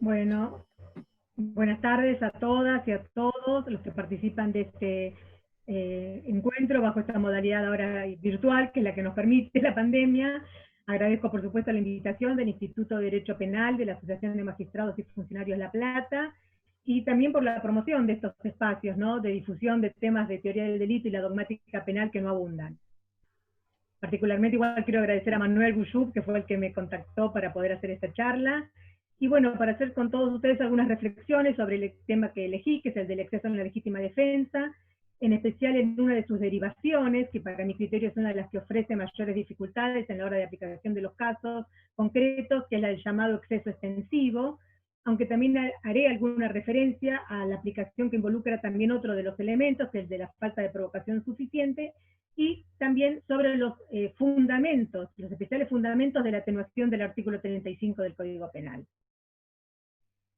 Bueno, buenas tardes a todas y a todos los que participan de este encuentro bajo esta modalidad ahora virtual, que es la que nos permite la pandemia. Agradezco, por supuesto, la invitación del Instituto de Derecho Penal de la Asociación de Magistrados y Funcionarios La Plata, y también por la promoción de estos espacios, ¿no?, de difusión de temas de teoría del delito y la dogmática penal que no abundan. Particularmente igual quiero agradecer a Manuel Guyub, que fue el que me contactó para poder hacer esta charla. Y bueno, para hacer con todos ustedes algunas reflexiones sobre el tema que elegí, que es el del exceso en la legítima defensa, en especial en una de sus derivaciones, que para mi criterio es una de las que ofrece mayores dificultades en la hora de aplicación de los casos concretos, que es la del llamado exceso extensivo, aunque también haré alguna referencia a la aplicación que involucra también otro de los elementos, que es el de la falta de provocación suficiente, y también sobre los fundamentos, los especiales fundamentos de la atenuación del artículo 35 del Código Penal.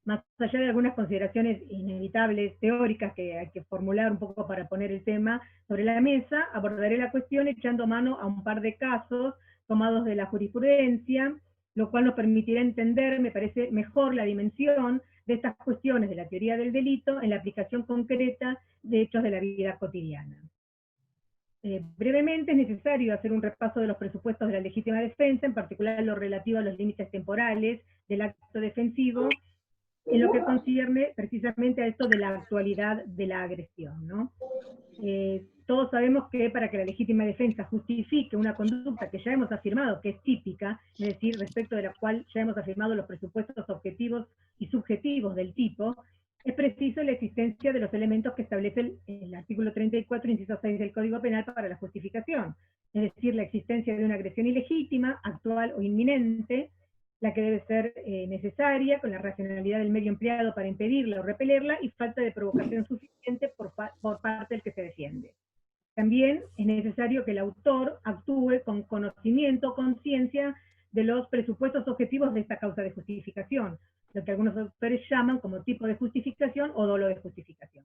Más allá de algunas consideraciones inevitables teóricas que hay que formular un poco para poner el tema sobre la mesa, abordaré la cuestión echando mano a un par de casos tomados de la jurisprudencia, lo cual nos permitirá entender, me parece, mejor la dimensión de estas cuestiones de la teoría del delito en la aplicación concreta de hechos de la vida cotidiana. Brevemente es necesario hacer un repaso de los presupuestos de la legítima defensa, en particular lo relativo a los límites temporales del acto defensivo, en lo que concierne precisamente a esto de la actualidad de la agresión, ¿no? Todos sabemos que para que la legítima defensa justifique una conducta que ya hemos afirmado que es típica, es decir, respecto de la cual ya hemos afirmado los presupuestos objetivos y subjetivos del tipo, es preciso la existencia de los elementos que establece el artículo 34, inciso 6 del Código Penal para la justificación, es decir, la existencia de una agresión ilegítima, actual o inminente, la que debe ser necesaria, con la racionalidad del medio empleado para impedirla o repelerla, y falta de provocación suficiente por parte del que se defiende. También es necesario que el autor actúe con conocimiento, conciencia de los presupuestos objetivos de esta causa de justificación, lo que algunos autores llaman como tipo de justificación o dolo de justificación.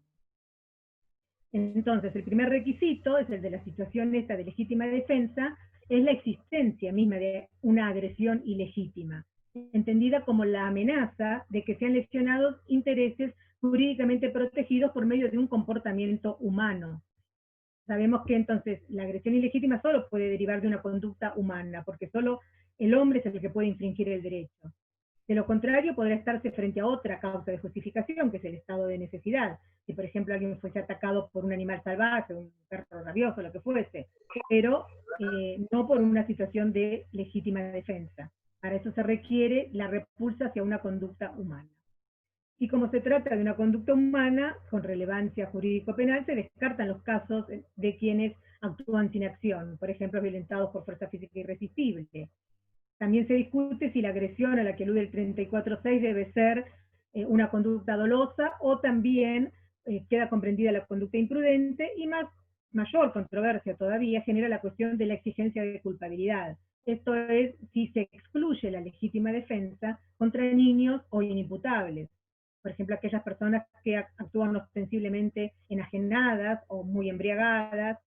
Entonces, el primer requisito es el de la situación esta de legítima defensa, es la existencia misma de una agresión ilegítima, entendida como la amenaza de que sean lesionados intereses jurídicamente protegidos por medio de un comportamiento humano. Sabemos que entonces la agresión ilegítima solo puede derivar de una conducta humana, porque solo el hombre es el que puede infringir el derecho. De lo contrario, podrá estarse frente a otra causa de justificación, que es el estado de necesidad. Si, por ejemplo, alguien fuese atacado por un animal salvaje, un perro rabioso, lo que fuese, pero no por una situación de legítima defensa. Para eso se requiere la repulsa hacia una conducta humana. Y como se trata de una conducta humana con relevancia jurídico-penal, se descartan los casos de quienes actúan sin acción, por ejemplo, violentados por fuerza física irresistible. También se discute si la agresión a la que alude el 34.6 debe ser una conducta dolosa o también queda comprendida la conducta imprudente, y mayor controversia todavía genera la cuestión de la exigencia de culpabilidad. Esto es si se excluye la legítima defensa contra niños o inimputables. Por ejemplo, aquellas personas que actúan ostensiblemente enajenadas o muy embriagadas.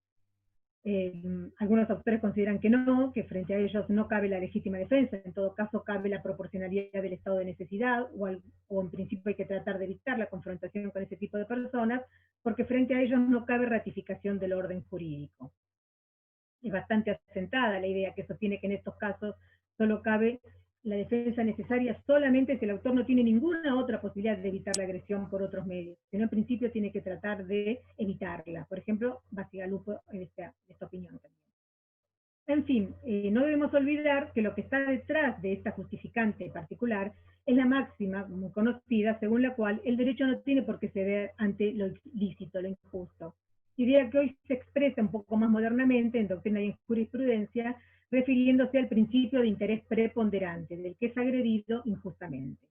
Algunos autores consideran que no, que frente a ellos no cabe la legítima defensa, en todo caso cabe la proporcionalidad del estado de necesidad, o en principio hay que tratar de evitar la confrontación con ese tipo de personas, porque frente a ellos no cabe ratificación del orden jurídico. Es bastante asentada la idea que sostiene que en estos casos solo cabe la defensa necesaria solamente si el autor no tiene ninguna otra posibilidad de evitar la agresión por otros medios, sino en principio tiene que tratar de evitarla. Por ejemplo, Bacigalupo en esta opinión también. En fin, no debemos olvidar que lo que está detrás de esta justificante particular es la máxima muy conocida, según la cual el derecho no tiene por qué ceder ante lo ilícito, lo injusto. Idea que hoy se expresa un poco más modernamente en doctrina y en jurisprudencia, refiriéndose al principio de interés preponderante, del que es agredido injustamente.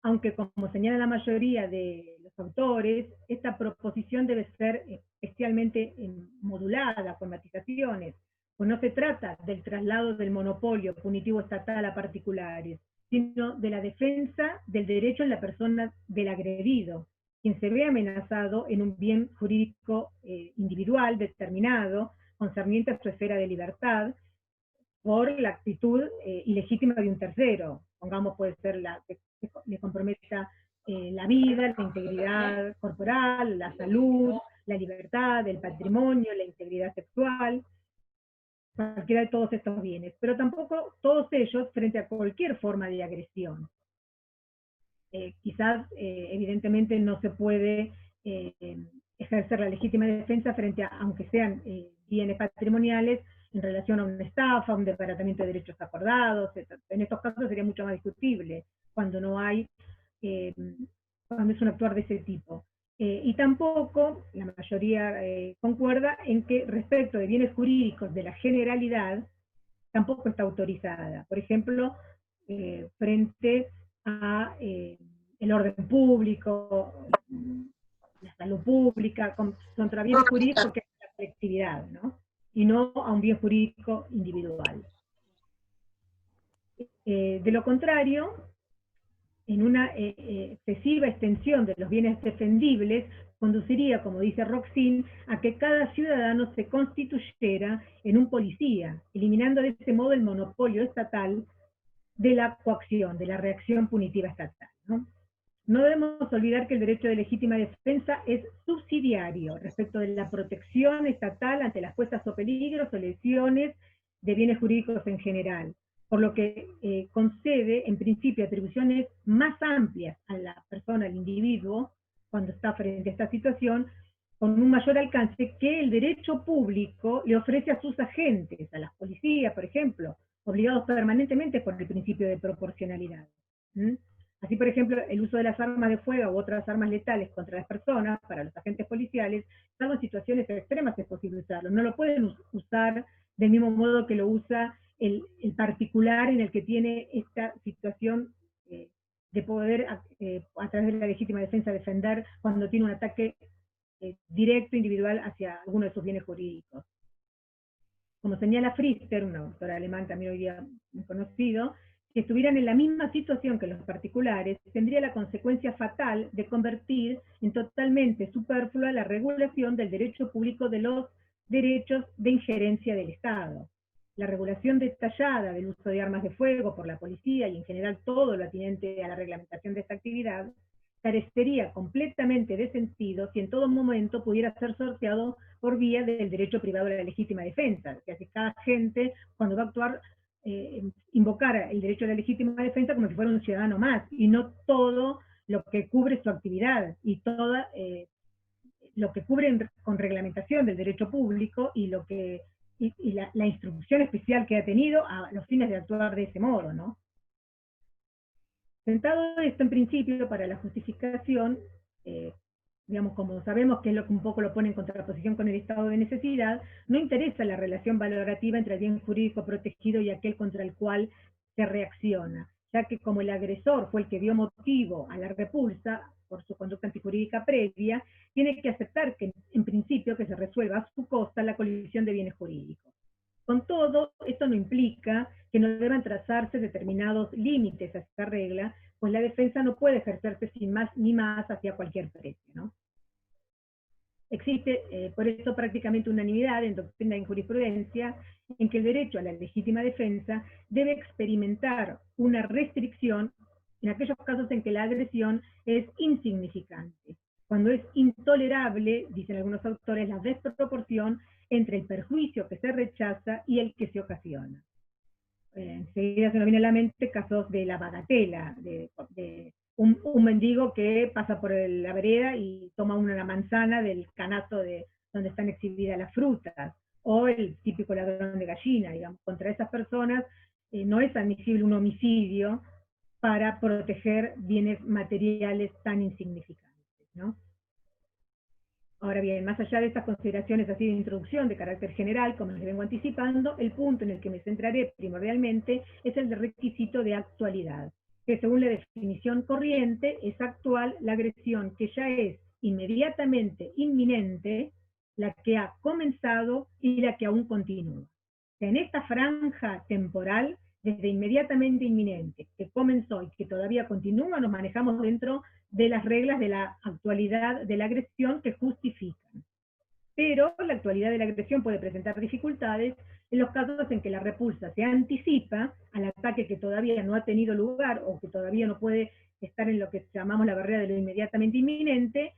Aunque, como señala la mayoría de los autores, esta proposición debe ser especialmente modulada, con matizaciones, pues no se trata del traslado del monopolio punitivo estatal a particulares, sino de la defensa del derecho en la persona del agredido, quien se ve amenazado en un bien jurídico individual determinado, concerniente a su esfera de libertad, por la actitud ilegítima de un tercero. Pongamos, puede ser que le comprometa la vida, la integridad corporal, la salud, la libertad, el patrimonio, la integridad sexual, cualquiera de todos estos bienes, pero tampoco todos ellos frente a cualquier forma de agresión. Quizás, evidentemente, no se puede ejercer la legítima defensa frente a, aunque sean bienes patrimoniales, en relación a una estafa, un desbaratamiento de derechos acordados. En estos casos sería mucho más discutible cuando no hay, cuando es un actuar de ese tipo. Y tampoco, la mayoría concuerda en que respecto de bienes jurídicos de la generalidad, tampoco está autorizada. Por ejemplo, frente a el orden público, la salud pública, contra bienes jurídicos, porque es la colectividad, ¿no? Y no a un bien jurídico individual. De lo contrario, en una excesiva extensión de los bienes defendibles, conduciría, como dice Roxin, a que cada ciudadano se constituyera en un policía, eliminando de ese modo el monopolio estatal de la coacción, de la reacción punitiva estatal, ¿no? No debemos olvidar que el derecho de legítima defensa es subsidiario respecto de la protección estatal ante las puestas o peligros o lesiones de bienes jurídicos en general, por lo que concede en principio atribuciones más amplias a la persona, al individuo, cuando está frente a esta situación, con un mayor alcance que el derecho público le ofrece a sus agentes, a las policías, por ejemplo, obligados permanentemente por el principio de proporcionalidad. ¿Mm? Así, por ejemplo, el uso de las armas de fuego u otras armas letales contra las personas, para los agentes policiales, salvo en situaciones extremas es posible usarlo. No lo pueden usar del mismo modo que lo usa el particular en el que tiene esta situación de poder, a través de la legítima defensa, defender cuando tiene un ataque directo, individual, hacia alguno de sus bienes jurídicos. Como señala Pfister, un autor alemán también hoy día muy conocido, si estuvieran en la misma situación que los particulares, tendría la consecuencia fatal de convertir en totalmente superflua la regulación del derecho público de los derechos de injerencia del Estado. La regulación detallada del uso de armas de fuego por la policía y en general todo lo atinente a la reglamentación de esta actividad carecería completamente de sentido si en todo momento pudiera ser sorteado por vía del derecho privado a la legítima defensa. O sea, si cada agente, cuando va a actuar, invocar el derecho a la legítima defensa como si fuera un ciudadano más, y no todo lo que cubre su actividad, y todo lo que cubre con reglamentación del derecho público, y lo que y la instrucción especial que ha tenido a los fines de actuar de ese modo, ¿no? Sentado esto en principio, para la justificación, digamos, como sabemos que es lo que un poco lo pone en contraposición con el estado de necesidad, no interesa la relación valorativa entre el bien jurídico protegido y aquel contra el cual se reacciona, ya que como el agresor fue el que dio motivo a la repulsa por su conducta antijurídica previa, tiene que aceptar que en principio que se resuelva a su costa la colisión de bienes jurídicos. Con todo, esto no implica que no deban trazarse determinados límites a esta regla, pues la defensa no puede ejercerse sin más ni más hacia cualquier precio, ¿no? Existe, por eso, prácticamente unanimidad en doctrina y en jurisprudencia en que el derecho a la legítima defensa debe experimentar una restricción en aquellos casos en que la agresión es insignificante, cuando es intolerable, dicen algunos autores, la desproporción entre el perjuicio que se rechaza y el que se ocasiona. Enseguida se nos viene a la mente casos de la bagatela, de un mendigo que pasa por la vereda y toma una manzana del canasto de donde están exhibidas las frutas, o el típico ladrón de gallina, digamos. Contra esas personas no es admisible un homicidio para proteger bienes materiales tan insignificantes, ¿no? Ahora bien, más allá de estas consideraciones así de introducción de carácter general, como les vengo anticipando, el punto en el que me centraré primordialmente es el requisito de actualidad, que según la definición corriente es actual la agresión que ya es inmediatamente inminente, la que ha comenzado y la que aún continúa. En esta franja temporal, desde inmediatamente inminente, que comenzó y que todavía continúa, nos manejamos dentro de las reglas de la actualidad de la agresión que justifican. pero la actualidad de la agresión puede presentar dificultades en los casos en que la repulsa se anticipa al ataque que todavía no ha tenido lugar o que todavía no puede estar en lo que llamamos la barrera de lo inmediatamente inminente,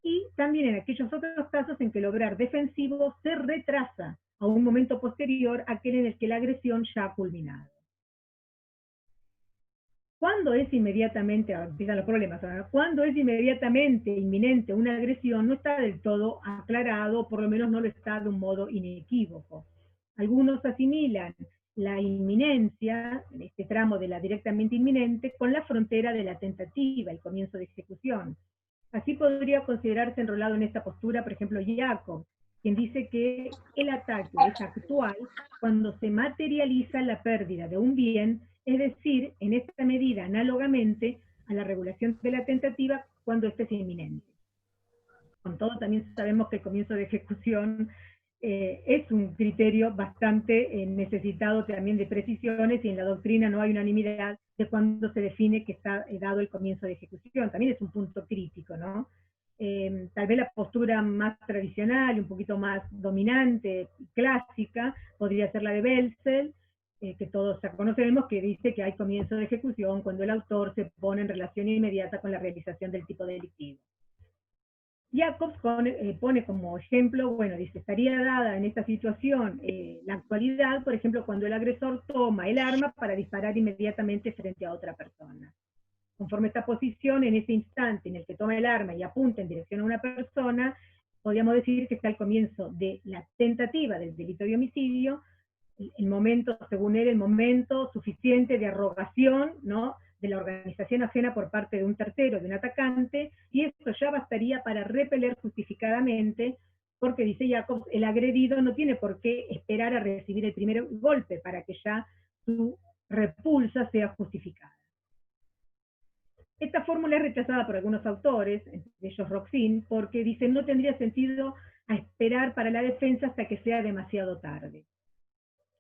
y también en aquellos otros casos en que el obrar defensivo se retrasa a un momento posterior a aquel en el que la agresión ya ha culminado. Cuando es inmediatamente, empiezan los problemas, ¿verdad? Cuando es inmediatamente inminente una agresión, no está del todo aclarado, por lo menos no lo está de un modo inequívoco. Algunos asimilan la inminencia, en este tramo de la directamente inminente, con la frontera de la tentativa, el comienzo de ejecución. Así podría considerarse enrolado en esta postura, por ejemplo, Jacob, quien dice que el ataque es actual cuando se materializa la pérdida de un bien, es decir, en esta medida, análogamente a la regulación de la tentativa cuando éste es inminente. Con todo, también sabemos que el comienzo de ejecución es un criterio bastante necesitado también de precisiones, y en la doctrina no hay unanimidad de cuándo se define que está dado el comienzo de ejecución. También es un punto crítico, ¿no? Tal vez la postura más tradicional, un poquito más dominante, clásica, podría ser la de Belzel, que todos conocemos, que dice que hay comienzo de ejecución cuando el autor se pone en relación inmediata con la realización del tipo delictivo. Jacobs pone como ejemplo, bueno, dice, estaría dada en esta situación la actualidad, por ejemplo, cuando el agresor toma el arma para disparar inmediatamente frente a otra persona. Conforme esta posición, en ese instante en el que toma el arma y apunta en dirección a una persona, podríamos decir que está el comienzo de la tentativa del delito de homicidio, el momento, según él, el momento suficiente de arrogación, ¿no?, de la organización ajena por parte de un tercero, de un atacante, y esto ya bastaría para repeler justificadamente, porque dice Jacobs, el agredido no tiene por qué esperar a recibir el primer golpe para que ya su repulsa sea justificada. Esta fórmula es rechazada por algunos autores, entre ellos Roxin, porque dicen no tendría sentido a esperar para la defensa hasta que sea demasiado tarde.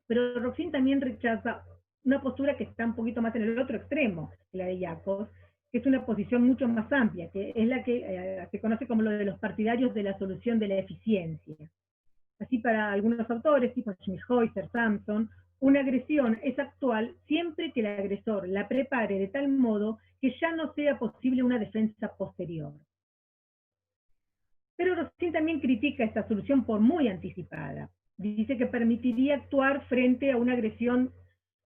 Pero Roxin también rechaza una postura que está un poquito más en el otro extremo que la de Jacobs, que es una posición mucho más amplia, que es la que se conoce como lo de los partidarios de la solución de la eficiencia. Así, para algunos autores, tipo Schmidhäuser, Samson, una agresión es actual siempre que el agresor la prepare de tal modo que ya no sea posible una defensa posterior. Pero Roxin también critica esta solución por muy anticipada. Dice que permitiría actuar frente a una agresión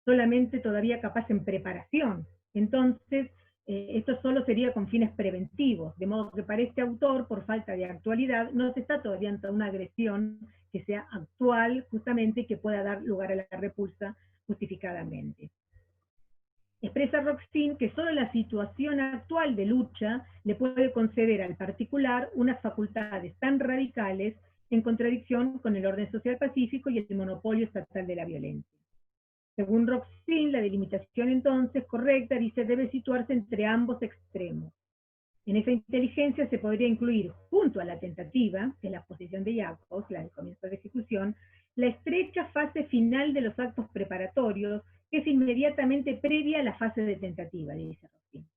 solamente todavía capaz en preparación. Entonces, esto solo sería con fines preventivos, de modo que para este autor, por falta de actualidad, no se está todavía ante una agresión que sea actual, justamente, que pueda dar lugar a la repulsa justificadamente. Expresa Roxin que solo la situación actual de lucha le puede conceder al particular unas facultades tan radicales en contradicción con el orden social pacífico y el monopolio estatal de la violencia. Según Roxin, la delimitación entonces correcta, dice, debe situarse entre ambos extremos. En esa inteligencia se podría incluir, junto a la tentativa, que es la posición de Jacobs, la del comienzo de ejecución, la estrecha fase final de los actos preparatorios, que es inmediatamente previa a la fase de tentativa, dice Roxin.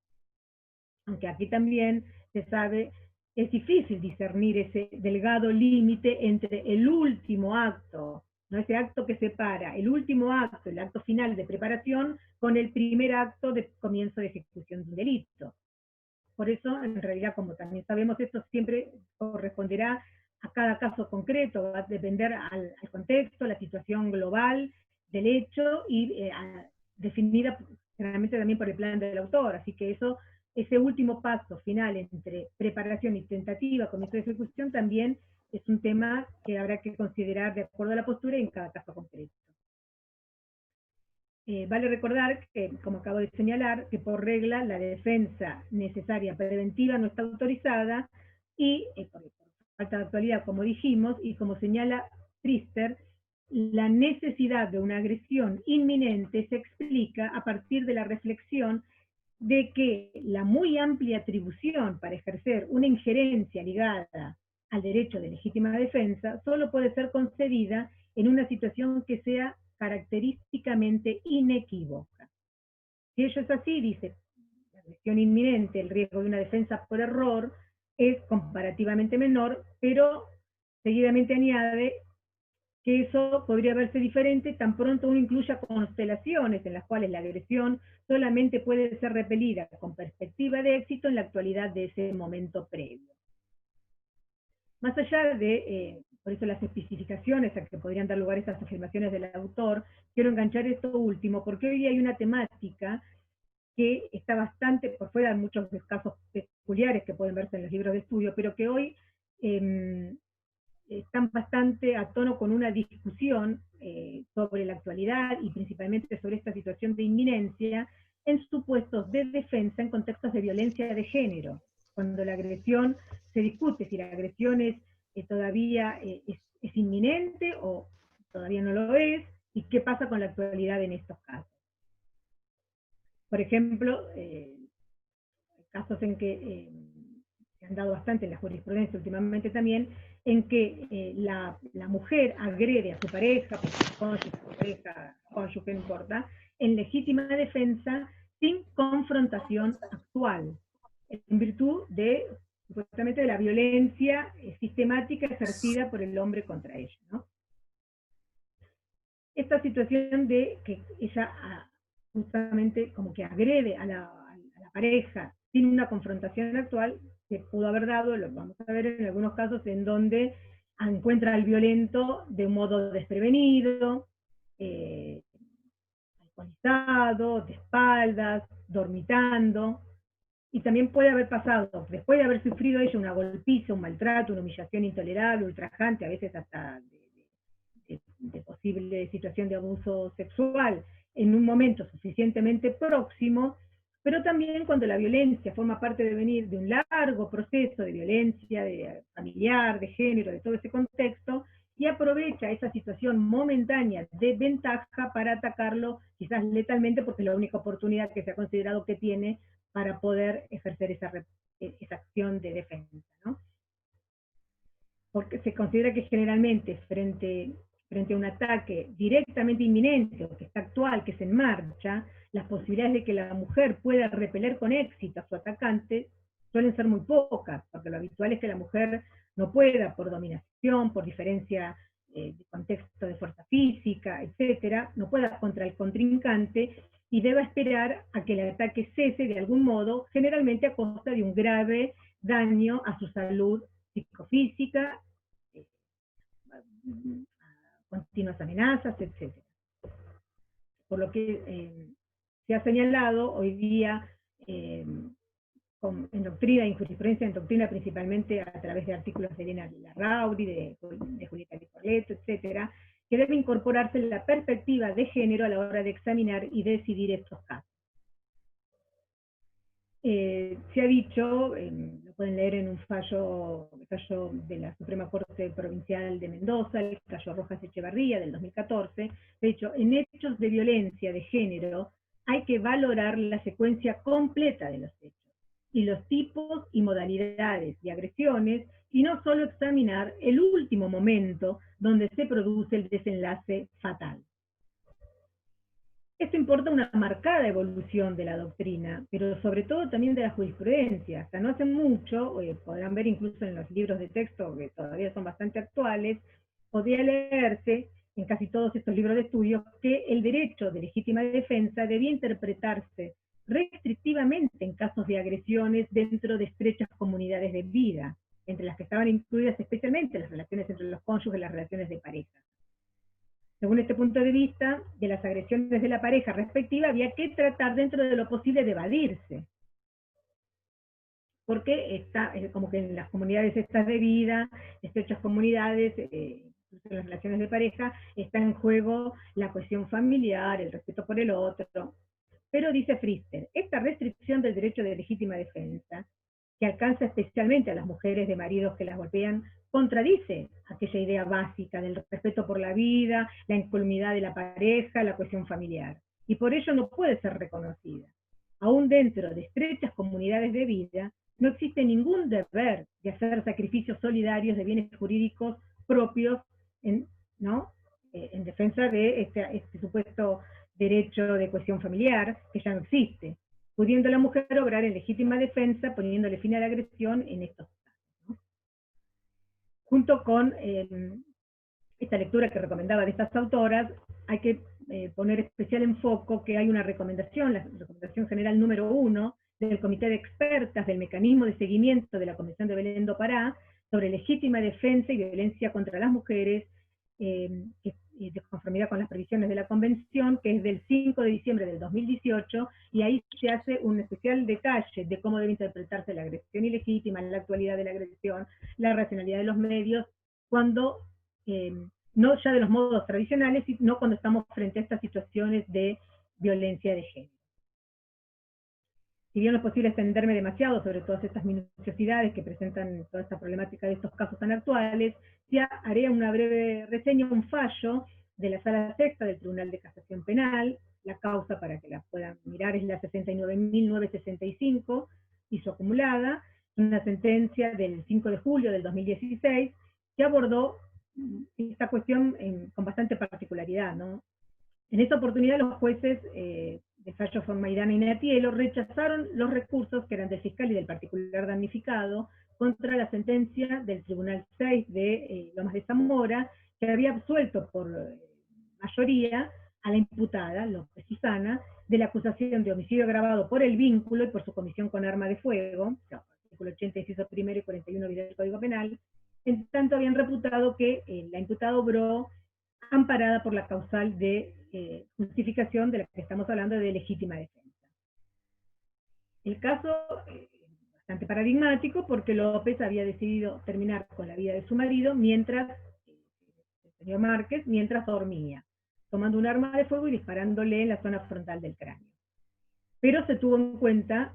Aunque aquí también se sabe, es difícil discernir ese delgado límite entre el último acto, ¿no?, ese acto que separa el último acto, el acto final de preparación, con el primer acto de comienzo de ejecución de un delito. Por eso, en realidad, como también sabemos, esto siempre corresponderá a cada caso concreto, va a depender al contexto, la situación global del hecho y definida generalmente también por el plan del autor. Así que ese último paso final entre preparación y tentativa, comienzo de ejecución, también es un tema que habrá que considerar de acuerdo a la postura y en cada caso concreto. Vale recordar que, como acabo de señalar, que por regla la defensa necesaria preventiva no está autorizada y, por falta de actualidad, como dijimos, y como señala Pfister, la necesidad de una agresión inminente se explica a partir de la reflexión de que la muy amplia atribución para ejercer una injerencia ligada al derecho de legítima defensa solo puede ser concedida en una situación que sea característicamente inequívoca. Si ello es así, dice, la agresión inminente, el riesgo de una defensa por error es comparativamente menor, pero Seguidamente añade que eso podría verse diferente tan pronto uno incluya constelaciones en las cuales la agresión solamente puede ser repelida con perspectiva de éxito en la actualidad de ese momento previo. Más allá de, por eso las especificaciones a que podrían dar lugar a estas afirmaciones del autor, quiero enganchar esto último, porque hoy hay una temática que está bastante por fuera de muchos casos peculiares que pueden verse en los libros de estudio, pero que hoy están bastante a tono con una discusión sobre la actualidad y principalmente sobre esta situación de inminencia en supuestos de defensa en contextos de violencia de género, cuando la agresión se discute si la agresión es todavía es inminente o todavía no lo es, y qué pasa con la actualidad en estos casos. Por ejemplo, casos en que se han dado bastante en la jurisprudencia últimamente también, en que la mujer agrede a su pareja, porque su pareja, cónyuge, no importa, en legítima defensa sin confrontación actual, en virtud de, supuestamente, de la violencia sistemática ejercida por el hombre contra ella, ¿no? Esta situación de que ella justamente como que agrede a la pareja sin una confrontación actual, se pudo haber dado, lo vamos a ver en algunos casos en donde encuentra al violento de un modo desprevenido, alcoholizado, de espaldas, dormitando, y también puede haber pasado, después de haber sufrido ella una golpiza, un maltrato, una humillación intolerable, ultrajante, a veces hasta de posible situación de abuso sexual, en un momento suficientemente próximo, pero también cuando la violencia forma parte de venir de un largo proceso de violencia familiar, de género, de todo ese contexto, y aprovecha esa situación momentánea de ventaja para atacarlo, quizás letalmente, porque es la única oportunidad que se ha considerado que tiene para poder ejercer esa acción de defensa, ¿no? Porque se considera que generalmente frente a un ataque directamente inminente, o que está actual, que es en marcha, las posibilidades de que la mujer pueda repeler con éxito a su atacante suelen ser muy pocas, porque lo habitual es que la mujer no pueda, por dominación, por diferencia de contexto de fuerza física, etcétera, no pueda contra el contrincante y deba esperar a que el ataque cese de algún modo, generalmente a costa de un grave daño a su salud psicofísica, continuas amenazas, etc. Por lo que se ha señalado hoy día en doctrina y en jurisprudencia, en doctrina principalmente a través de artículos de Elena Larrauri, de Julieta Nicoleto, etc., que debe incorporarse la perspectiva de género a la hora de examinar y decidir estos casos. Se ha dicho, lo pueden leer en un fallo de la Suprema Corte Provincial de Mendoza, el fallo Rojas Echevarría del 2014, de hecho, en hechos de violencia de género hay que valorar la secuencia completa de los hechos, y los tipos y modalidades de agresiones, y no solo examinar el último momento donde se produce el desenlace fatal. Esto importa una marcada evolución de la doctrina, pero sobre todo también de la jurisprudencia. Hasta no hace mucho, podrán ver incluso en los libros de texto, que todavía son bastante actuales, podía leerse en casi todos estos libros de estudio que el derecho de legítima defensa debía interpretarse restrictivamente en casos de agresiones dentro de estrechas comunidades de vida, entre las que estaban incluidas especialmente las relaciones entre los cónyuges y las relaciones de pareja. Según este punto de vista, de las agresiones de la pareja respectiva había que tratar dentro de lo posible de evadirse. Porque está, como que en las comunidades estas de vida, estrechas comunidades, en las relaciones de pareja, está en juego la cohesión familiar, el respeto por el otro. Pero dice Pfister, esta restricción del derecho de legítima defensa, que alcanza especialmente a las mujeres de maridos que las golpean, contradice aquella idea básica del respeto por la vida, la incolumidad de la pareja, la cohesión familiar, y por ello no puede ser reconocida. Aún dentro de estrechas comunidades de vida, no existe ningún deber de hacer sacrificios solidarios de bienes jurídicos propios en defensa de este supuesto derecho de cohesión familiar, que ya no existe, pudiendo la mujer obrar en legítima defensa, poniéndole fin a la agresión en estos casos, ¿no? junto con esta lectura que recomendaba de estas autoras, hay que poner especial enfoque que hay una recomendación, la recomendación general número 1 del Comité de Expertas del Mecanismo de Seguimiento de la Convención de Belén do Pará sobre legítima defensa y violencia contra las mujeres, de conformidad con las previsiones de la Convención, que es del 5 de diciembre del 2018, y ahí se hace un especial detalle de cómo debe interpretarse la agresión ilegítima, la actualidad de la agresión, la racionalidad de los medios, cuando no ya de los modos tradicionales, sino cuando estamos frente a estas situaciones de violencia de género. Si bien no es posible extenderme demasiado sobre todas estas minuciosidades que presentan toda esta problemática de estos casos tan actuales, ya haré una breve reseña, un fallo de la Sala Sexta del Tribunal de Casación Penal. La causa, para que la puedan mirar, es la 69.965 y su acumulada, una sentencia del 5 de julio del 2016 que abordó esta cuestión con bastante particularidad, ¿no? En esta oportunidad los jueces de fallo Formaidana y Natielo rechazaron los recursos que eran del fiscal y del particular damnificado contra la sentencia del Tribunal 6 de Lomas de Zamora, que había absuelto por mayoría a la imputada, López Susana, de la acusación de homicidio agravado por el vínculo y por su comisión con arma de fuego, artículo 80 inciso primero y 41 del Código Penal, en tanto habían reputado que la imputada obró amparada por la causal de justificación de la que estamos hablando, de legítima defensa. El caso es bastante paradigmático porque López había decidido terminar con la vida de su marido mientras, el señor Márquez, mientras dormía, tomando un arma de fuego y disparándole en la zona frontal del cráneo. Pero se tuvo en cuenta,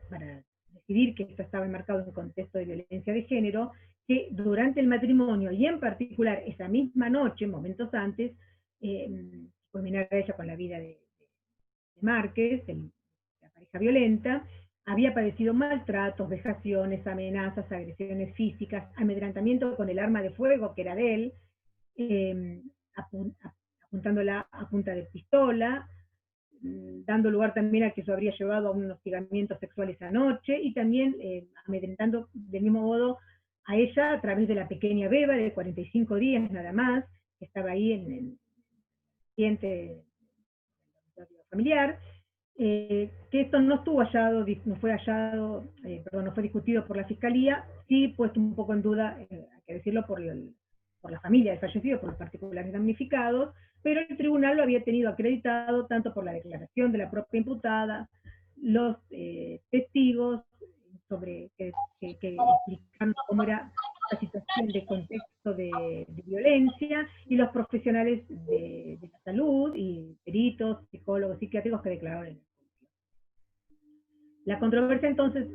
para decidir que esto estaba enmarcado en un contexto de violencia de género, que durante el matrimonio, y en particular esa misma noche, momentos antes, culminara ella con la vida de Márquez, la pareja violenta, había padecido maltratos, vejaciones, amenazas, agresiones físicas, amedrentamiento con el arma de fuego que era de él, apuntándola a punta de pistola, dando lugar también a que eso habría llevado a un hostigamiento sexual esa noche, y también amedrentando del mismo modo a ella a través de la pequeña Beba de 45 días nada más, que estaba ahí en el ambiente familiar, que esto no estuvo hallado, no fue hallado, no fue discutido por la Fiscalía, sí puesto un poco en duda, hay que decirlo, por la familia del fallecido, por los particulares damnificados, pero el tribunal lo había tenido acreditado tanto por la declaración de la propia imputada, los testigos sobre que explicaron cómo era la situación de contexto de violencia, y los profesionales de la salud y peritos, psicólogos, psiquiátricos que declararon el juicio. La controversia entonces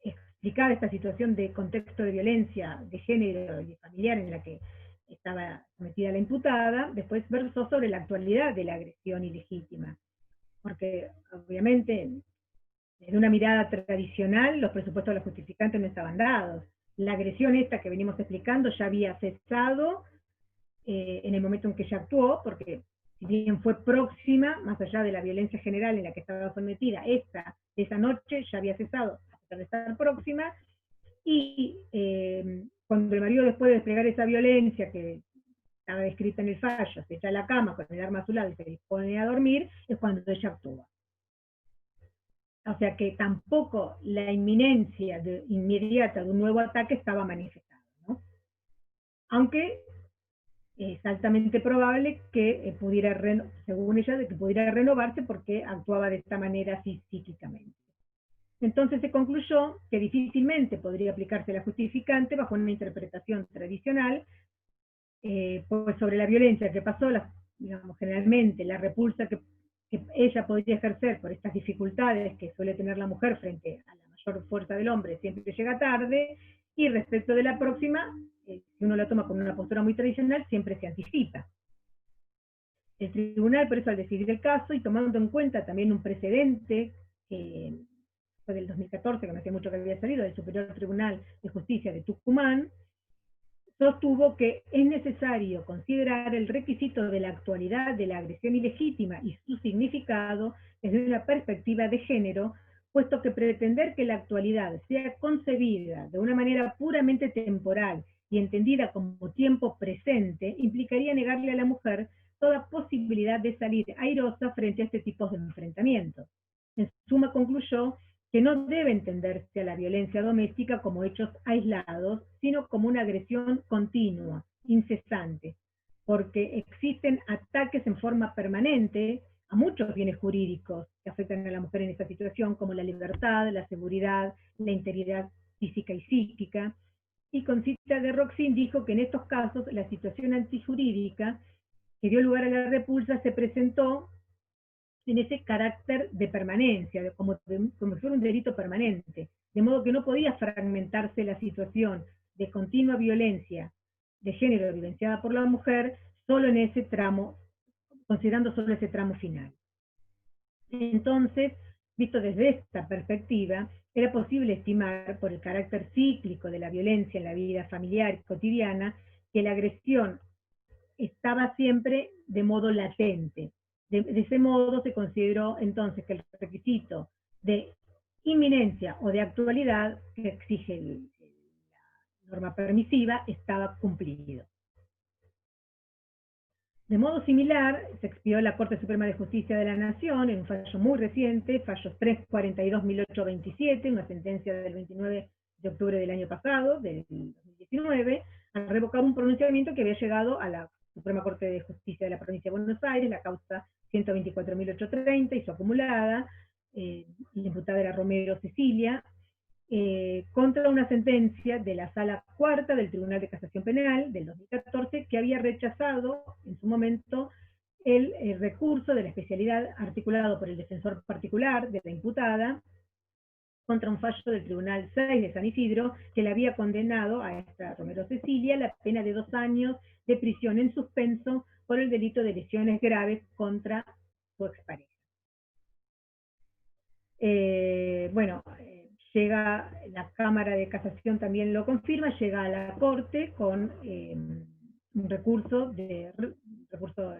explicaba esta situación de contexto de violencia de género y familiar en la que estaba sometida la imputada, después versó sobre la actualidad de la agresión ilegítima, porque obviamente desde una mirada tradicional los presupuestos de los justificantes no estaban dados. La agresión esta que venimos explicando ya había cesado en el momento en que ella actuó, porque si bien fue próxima, más allá de la violencia general en la que estaba sometida, esa noche ya había cesado, a pesar de estar próxima, y cuando el marido, después de desplegar esa violencia que estaba descrita en el fallo, se echa a la cama con el arma a su lado y se dispone a dormir, es cuando ella actúa. O sea que tampoco la inminencia inmediata de un nuevo ataque estaba manifestada, ¿no? Aunque es altamente probable que pudiera, según ella, de que pudiera renovarse porque actuaba de esta manera psíquicamente. Entonces se concluyó que difícilmente podría aplicarse la justificante bajo una interpretación tradicional, pues sobre la violencia que pasó, digamos, generalmente la repulsa que ella podría ejercer por estas dificultades que suele tener la mujer frente a la mayor fuerza del hombre, siempre llega tarde, y respecto de la próxima, si uno la toma con una postura muy tradicional, siempre se anticipa. El tribunal, por eso, al decidir el caso, y tomando en cuenta también un precedente que fue del 2014, que no hacía mucho que había salido, del Superior Tribunal de Justicia de Tucumán, sostuvo que es necesario considerar el requisito de la actualidad de la agresión ilegítima y su significado desde una perspectiva de género, puesto que pretender que la actualidad sea concebida de una manera puramente temporal y entendida como tiempo presente, implicaría negarle a la mujer toda posibilidad de salir airosa frente a este tipo de enfrentamientos. En suma, concluyó que no debe entenderse a la violencia doméstica como hechos aislados, sino como una agresión continua, incesante, porque existen ataques en forma permanente a muchos bienes jurídicos que afectan a la mujer en esta situación, como la libertad, la seguridad, la integridad física y psíquica. Y con cita de Roxin dijo que en estos casos la situación antijurídica que dio lugar a la repulsa se presentó en ese carácter de permanencia, como si fuera un delito permanente, de modo que no podía fragmentarse la situación de continua violencia de género vivenciada por la mujer solo en ese tramo, considerando solo ese tramo final. Entonces, visto desde esta perspectiva, era posible estimar, por el carácter cíclico de la violencia en la vida familiar y cotidiana, que la agresión estaba siempre de modo latente. De ese modo se consideró entonces que el requisito de inminencia o de actualidad que exige la norma permisiva estaba cumplido. De modo similar, se expidió la Corte Suprema de Justicia de la Nación en un fallo muy reciente, fallo 342.827, una sentencia del 29 de octubre del año pasado, del 2019, al revocar un pronunciamiento que había llegado a la Suprema Corte de Justicia de la Provincia de Buenos Aires, la causa 124.830 y su acumulada, la imputada era Romero Cecilia, contra una sentencia de la Sala Cuarta del Tribunal de Casación Penal del 2014 que había rechazado en su momento el recurso de la especialidad articulado por el defensor particular de la imputada contra un fallo del Tribunal 6 de San Isidro que le había condenado a esta Romero Cecilia la pena de 2 años de prisión en suspenso por el delito de lesiones graves contra su expareja. Llega la Cámara de Casación también lo confirma, llega a la Corte con un recurso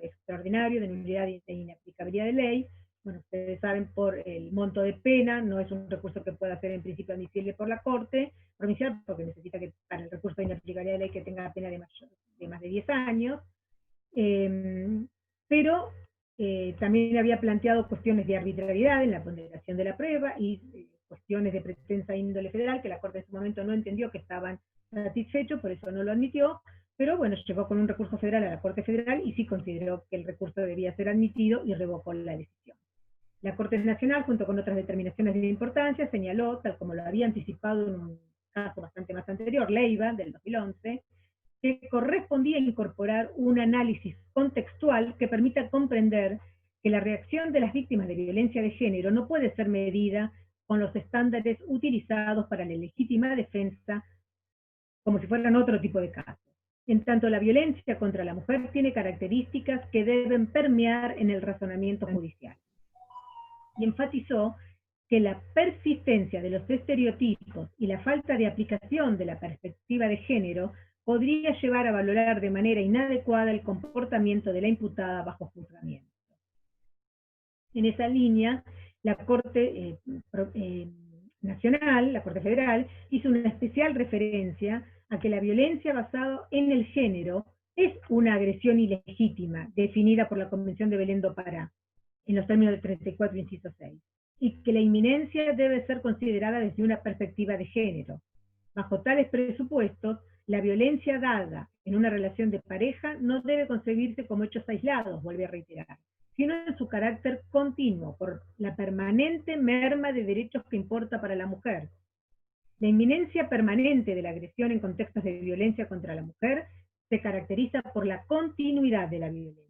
extraordinario de nulidad e inaplicabilidad de ley. Bueno, ustedes saben, por el monto de pena, no es un recurso que pueda ser en principio admisible por la Corte provincial, porque necesita que para el recurso de inaplicabilidad de ley que tenga pena de más de 10 años. Pero también había planteado cuestiones de arbitrariedad en la ponderación de la prueba y cuestiones de pretensa índole federal que la Corte en su momento no entendió que estaban satisfechos, por eso no lo admitió, pero bueno, llegó con un recurso federal a la Corte Federal y sí consideró que el recurso debía ser admitido y revocó la decisión. La Corte Nacional, junto con otras determinaciones de importancia, señaló, tal como lo había anticipado en un caso bastante más anterior, Leiva, del 2011, que correspondía incorporar un análisis contextual que permita comprender que la reacción de las víctimas de violencia de género no puede ser medida con los estándares utilizados para la legítima defensa como si fueran otro tipo de casos. En tanto, la violencia contra la mujer tiene características que deben permear en el razonamiento judicial. Y enfatizó que la persistencia de los estereotipos y la falta de aplicación de la perspectiva de género podría llevar a valorar de manera inadecuada el comportamiento de la imputada bajo juzgamiento. En esa línea, la Corte Nacional, la Corte Federal, hizo una especial referencia a que la violencia basada en el género es una agresión ilegítima, definida por la Convención de Belén do Pará, en los términos del 34, inciso 6, y que la inminencia debe ser considerada desde una perspectiva de género. Bajo tales presupuestos, la violencia dada en una relación de pareja no debe concebirse como hechos aislados, vuelve a reiterar, sino en su carácter continuo, por la permanente merma de derechos que importa para la mujer. La inminencia permanente de la agresión en contextos de violencia contra la mujer se caracteriza por la continuidad de la violencia.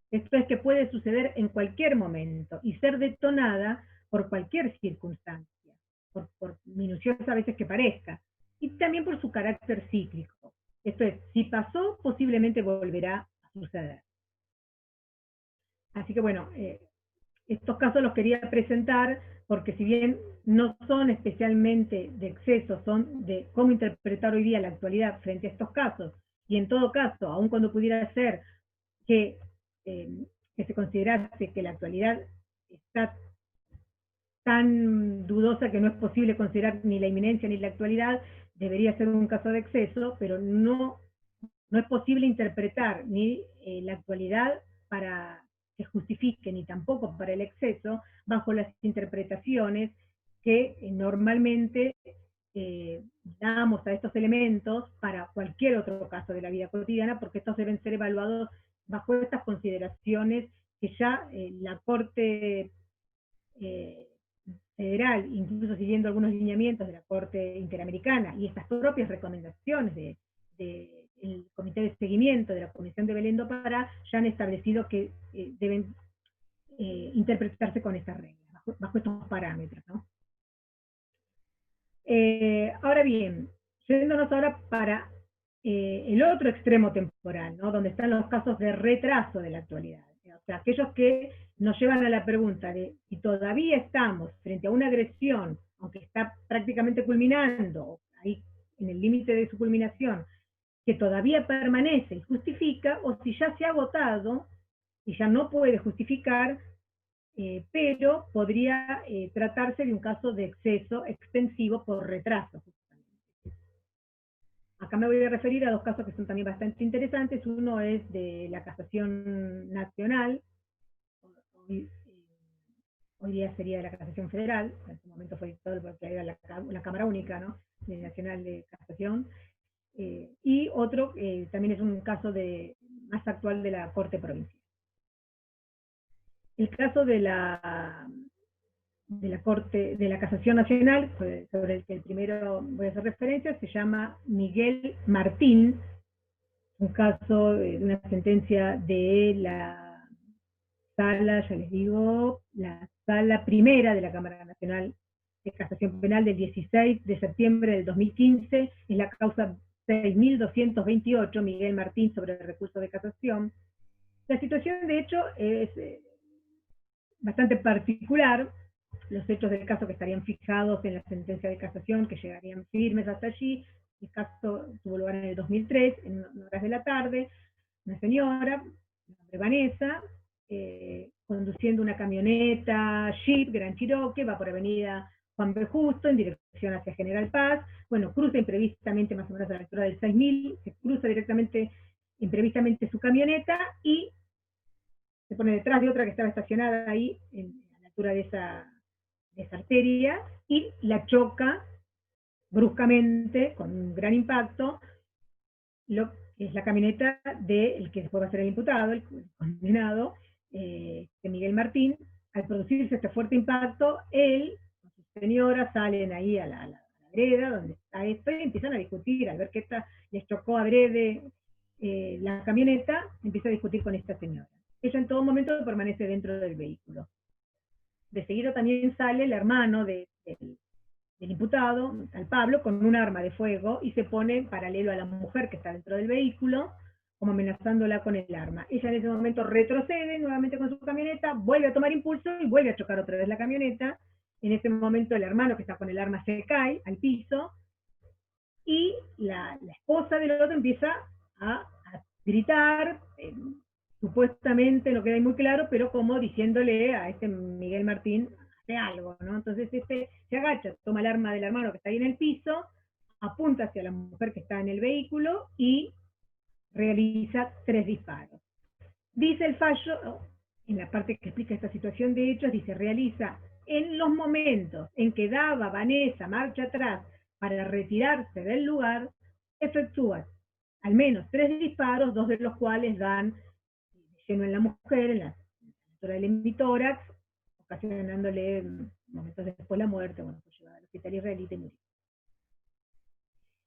Esto es que puede suceder en cualquier momento y ser detonada por cualquier circunstancia, por minuciosa a veces que parezca, y también por su carácter cíclico. Esto es, si pasó, posiblemente volverá a suceder. Así que bueno, estos casos los quería presentar porque si bien no son especialmente de exceso, son de cómo interpretar hoy día la actualidad frente a estos casos, y en todo caso, aun cuando pudiera ser que se considerase que la actualidad está tan dudosa que no es posible considerar ni la inminencia ni la actualidad, debería ser un caso de exceso, pero no es posible interpretar ni la actualidad para que justifique, ni tampoco para el exceso, bajo las interpretaciones que normalmente damos a estos elementos para cualquier otro caso de la vida cotidiana, porque estos deben ser evaluados bajo estas consideraciones que ya la Corte Federal, incluso siguiendo algunos lineamientos de la Corte Interamericana y estas propias recomendaciones del Comité de Seguimiento de la Comisión de Belén do Pará, ya han establecido que deben interpretarse con estas reglas, bajo estos parámetros, ¿no? Ahora bien, yéndonos ahora para el otro extremo temporal, ¿no? Donde están los casos de retraso de la actualidad. O sea, aquellos que nos llevan a la pregunta de si todavía estamos frente a una agresión, aunque está prácticamente culminando, ahí en el límite de su culminación, que todavía permanece y justifica, o si ya se ha agotado y ya no puede justificar, pero podría tratarse de un caso de exceso extensivo por retraso. Acá me voy a referir a dos casos que son también bastante interesantes. Uno es de la Casación Nacional, hoy día sería de la Casación Federal, en ese momento fue todo porque era la Cámara Única, ¿no?, de Nacional de Casación, y otro también es un caso más actual de la Corte Provincial. El caso de la Corte, de la Casación Nacional, sobre el que el primero voy a hacer referencia, se llama Miguel Martín, un caso de una sentencia de la sala, ya les digo, la sala primera de la Cámara Nacional de Casación Penal del 16 de septiembre del 2015, en la causa 6.228, Miguel Martín, sobre el recurso de casación. La situación, de hecho, es bastante particular. Los hechos del caso que estarían fijados en la sentencia de casación, que llegarían firmes hasta allí. El caso tuvo lugar en el 2003, en horas de la tarde. Una señora, de nombre Vanessa, conduciendo una camioneta Jeep Gran Cherokee, va por avenida Juan B. Justo, en dirección hacia General Paz. Bueno, cruza imprevistamente, más o menos a la altura del 6000, se cruza directamente, imprevistamente, su camioneta y se pone detrás de otra que estaba estacionada ahí, a la altura de esa arteria, y la choca bruscamente, con un gran impacto, lo que es la camioneta del que después va a ser el imputado, el condenado, de Miguel Martín. Al producirse este fuerte impacto, él con su señora salen ahí a la vereda donde está esto y empiezan a discutir. Al ver que les chocó adrede la camioneta, empieza a discutir con esta señora. Ella en todo momento permanece dentro del vehículo. De seguido también sale el hermano del imputado, al Pablo, con un arma de fuego y se pone paralelo a la mujer que está dentro del vehículo, como amenazándola con el arma. Ella en ese momento retrocede nuevamente con su camioneta, vuelve a tomar impulso y vuelve a chocar otra vez la camioneta. En ese momento el hermano que está con el arma se cae al piso y la esposa del otro empieza a gritar, supuestamente, no queda muy claro, pero como diciéndole a este Miguel Martín, hace algo, ¿no? Entonces se agacha, toma el arma del hermano que está ahí en el piso, apunta hacia la mujer que está en el vehículo y realiza 3 disparos. Dice el fallo, en la parte que explica esta situación de hechos, dice, realiza en los momentos en que daba Vanessa marcha atrás para retirarse del lugar, efectúa al menos 3 disparos, 2 de los cuales dan lleno en la mujer, en la altura del hemitórax, ocasionándole momentos después la muerte. Bueno, fue llevada al hospital israelita y murió.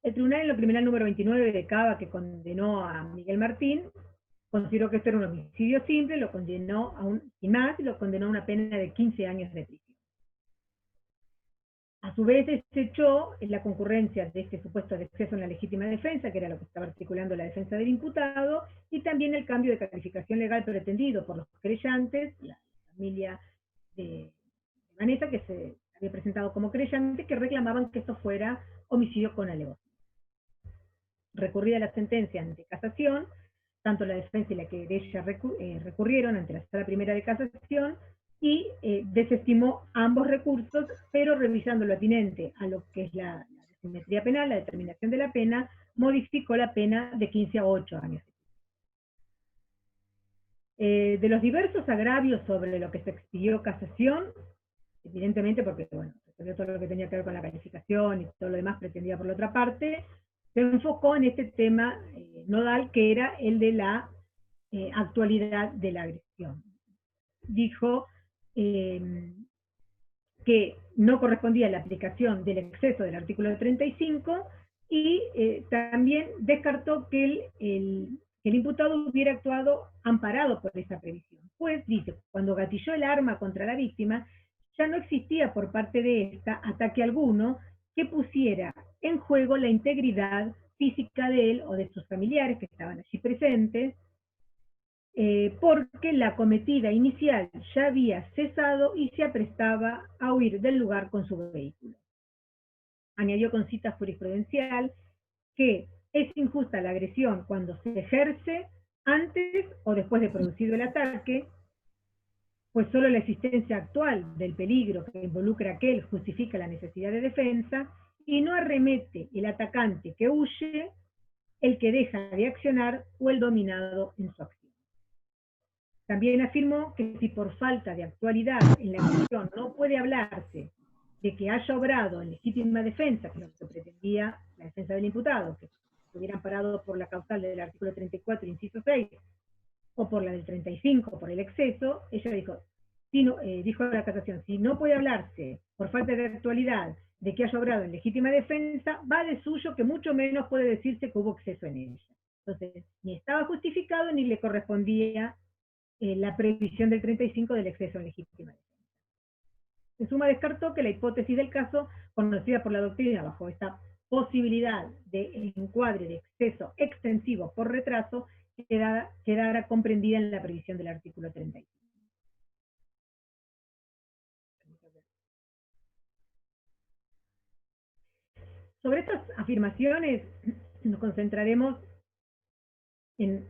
El tribunal, en lo criminal número 29 de Cava, que condenó a Miguel Martín, consideró que esto era un homicidio simple, lo condenó sin más, y lo condenó a una pena de 15 años de prisión. A su vez, se echó en la concurrencia de este supuesto de exceso en la legítima defensa, que era lo que estaba articulando la defensa del imputado, y también el cambio de calificación legal pretendido por los querellantes, la familia de Vanessa, que se había presentado como querellante, que reclamaban que esto fuera homicidio con alevosía. Recurrida la sentencia ante casación, tanto la defensa y la querella recurrieron ante la sala primera de casación y desestimó ambos recursos, pero revisando lo atinente a lo que es la simetría penal, la determinación de la pena, modificó la pena de 15 a 8 años. De los diversos agravios sobre lo que se expidió casación, evidentemente porque, bueno, todo lo que tenía que ver con la calificación y todo lo demás pretendía por la otra parte, se enfocó en este tema nodal que era el de la actualidad de la agresión. Dijo que no correspondía a la aplicación del exceso del artículo 35 y también descartó que el imputado hubiera actuado amparado por esa previsión. Pues, dice, cuando gatilló el arma contra la víctima, ya no existía por parte de esta ataque alguno que pusiera en juego la integridad física de él o de sus familiares que estaban allí presentes, porque la cometida inicial ya había cesado y se aprestaba a huir del lugar con su vehículo. Añadió con cita jurisprudencial que es injusta la agresión cuando se ejerce antes o después de producido el ataque, pues solo la existencia actual del peligro que involucra a aquel justifica la necesidad de defensa y no arremete el atacante que huye, el que deja de accionar o el dominado en su acción. También afirmó que si por falta de actualidad en la acción no puede hablarse de que haya obrado en legítima defensa, que es lo que pretendía la defensa del imputado, que estuviera amparado por la causal del artículo 34, inciso 6, o por la del 35, por el exceso, ella dijo, dijo la casación, si no puede hablarse por falta de actualidad de que haya obrado en legítima defensa, va de suyo que mucho menos puede decirse que hubo exceso en ella. Entonces, ni estaba justificado ni le correspondía la previsión del 35 del exceso en legítima defensa. En suma, descartó que la hipótesis del caso, conocida por la doctrina bajo esta posibilidad de encuadre de exceso extensivo por retraso, quedara comprendida en la previsión del artículo 35. Sobre estas afirmaciones nos concentraremos en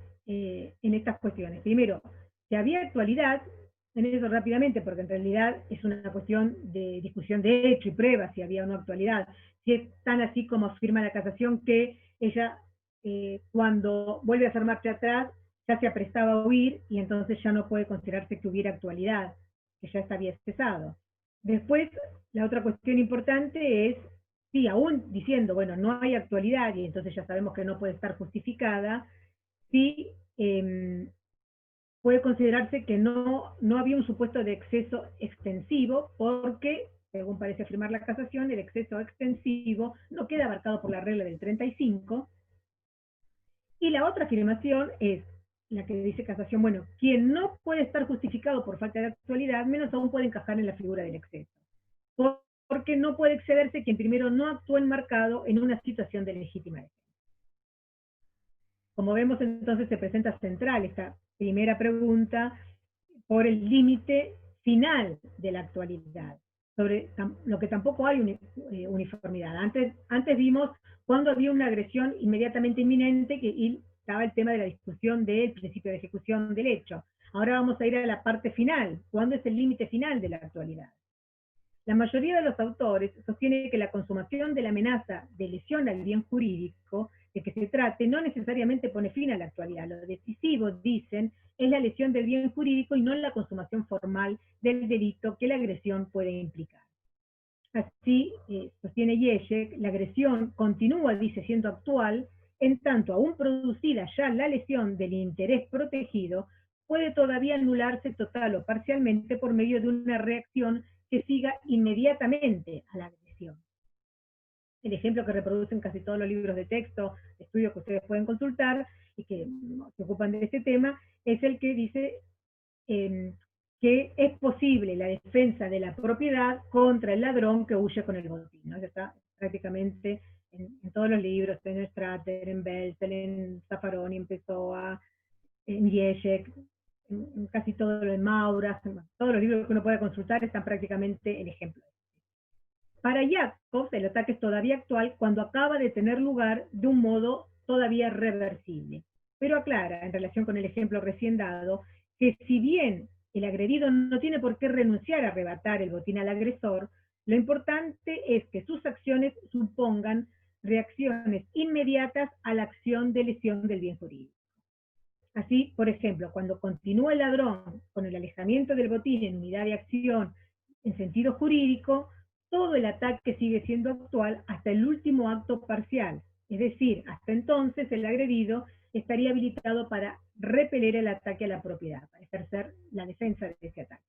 estas cuestiones. Primero, si había actualidad, en eso rápidamente, porque en realidad es una cuestión de discusión de hecho y prueba si había o no actualidad. Si es tan así como afirma la casación que ella, cuando vuelve a hacer marcha atrás, ya se aprestaba a huir y entonces ya no puede considerarse que hubiera actualidad, que ya había cesado. Después, la otra cuestión importante es, sí, aún diciendo, bueno, no hay actualidad y entonces ya sabemos que no puede estar justificada, sí puede considerarse que no había un supuesto de exceso extensivo porque, según parece afirmar la casación, el exceso extensivo no queda abarcado por la regla del 35. Y la otra afirmación es la que dice casación, bueno, quien no puede estar justificado por falta de actualidad, menos aún puede encajar en la figura del exceso. Porque no puede excederse quien primero no actuó enmarcado en una situación de legítima defensa. Como vemos, entonces se presenta central esta primera pregunta por el límite final de la actualidad, sobre lo que tampoco hay uniformidad. Antes vimos cuando había una agresión inmediatamente inminente y estaba el tema de la discusión del principio de ejecución del hecho. Ahora vamos a ir a la parte final, ¿cuándo es el límite final de la actualidad? La mayoría de los autores sostiene que la consumación de la amenaza de lesión al bien jurídico de que se trate no necesariamente pone fin a la actualidad. Lo decisivo, dicen, es la lesión del bien jurídico y no la consumación formal del delito que la agresión puede implicar. Así, sostiene Yeshek, la agresión continúa, dice, siendo actual, en tanto aún producida ya la lesión del interés protegido, puede todavía anularse total o parcialmente por medio de una reacción que siga inmediatamente a la agresión. El ejemplo que reproducen casi todos los libros de texto, estudios que ustedes pueden consultar y que se ocupan de este tema, es el que dice que es posible la defensa de la propiedad contra el ladrón que huye con el botín, ¿no? Ya está prácticamente en todos los libros, en Strater, en Belzel, en Zaffaroni, en Pessoa, en Yeshek, en casi todo lo de Mauras, todos los libros que uno pueda consultar están prácticamente en ejemplo. Para Jacobs, el ataque es todavía actual cuando acaba de tener lugar de un modo todavía reversible. Pero aclara, en relación con el ejemplo recién dado, que si bien el agredido no tiene por qué renunciar a arrebatar el botín al agresor, Lo importante es que sus acciones supongan reacciones inmediatas a la acción de lesión del bien jurídico. Así, por ejemplo, cuando continúa el ladrón con el alejamiento del botín en unidad de acción en sentido jurídico, todo el ataque sigue siendo actual hasta el último acto parcial. Es decir, hasta entonces el agredido estaría habilitado para repeler el ataque a la propiedad, para ejercer la defensa de ese ataque.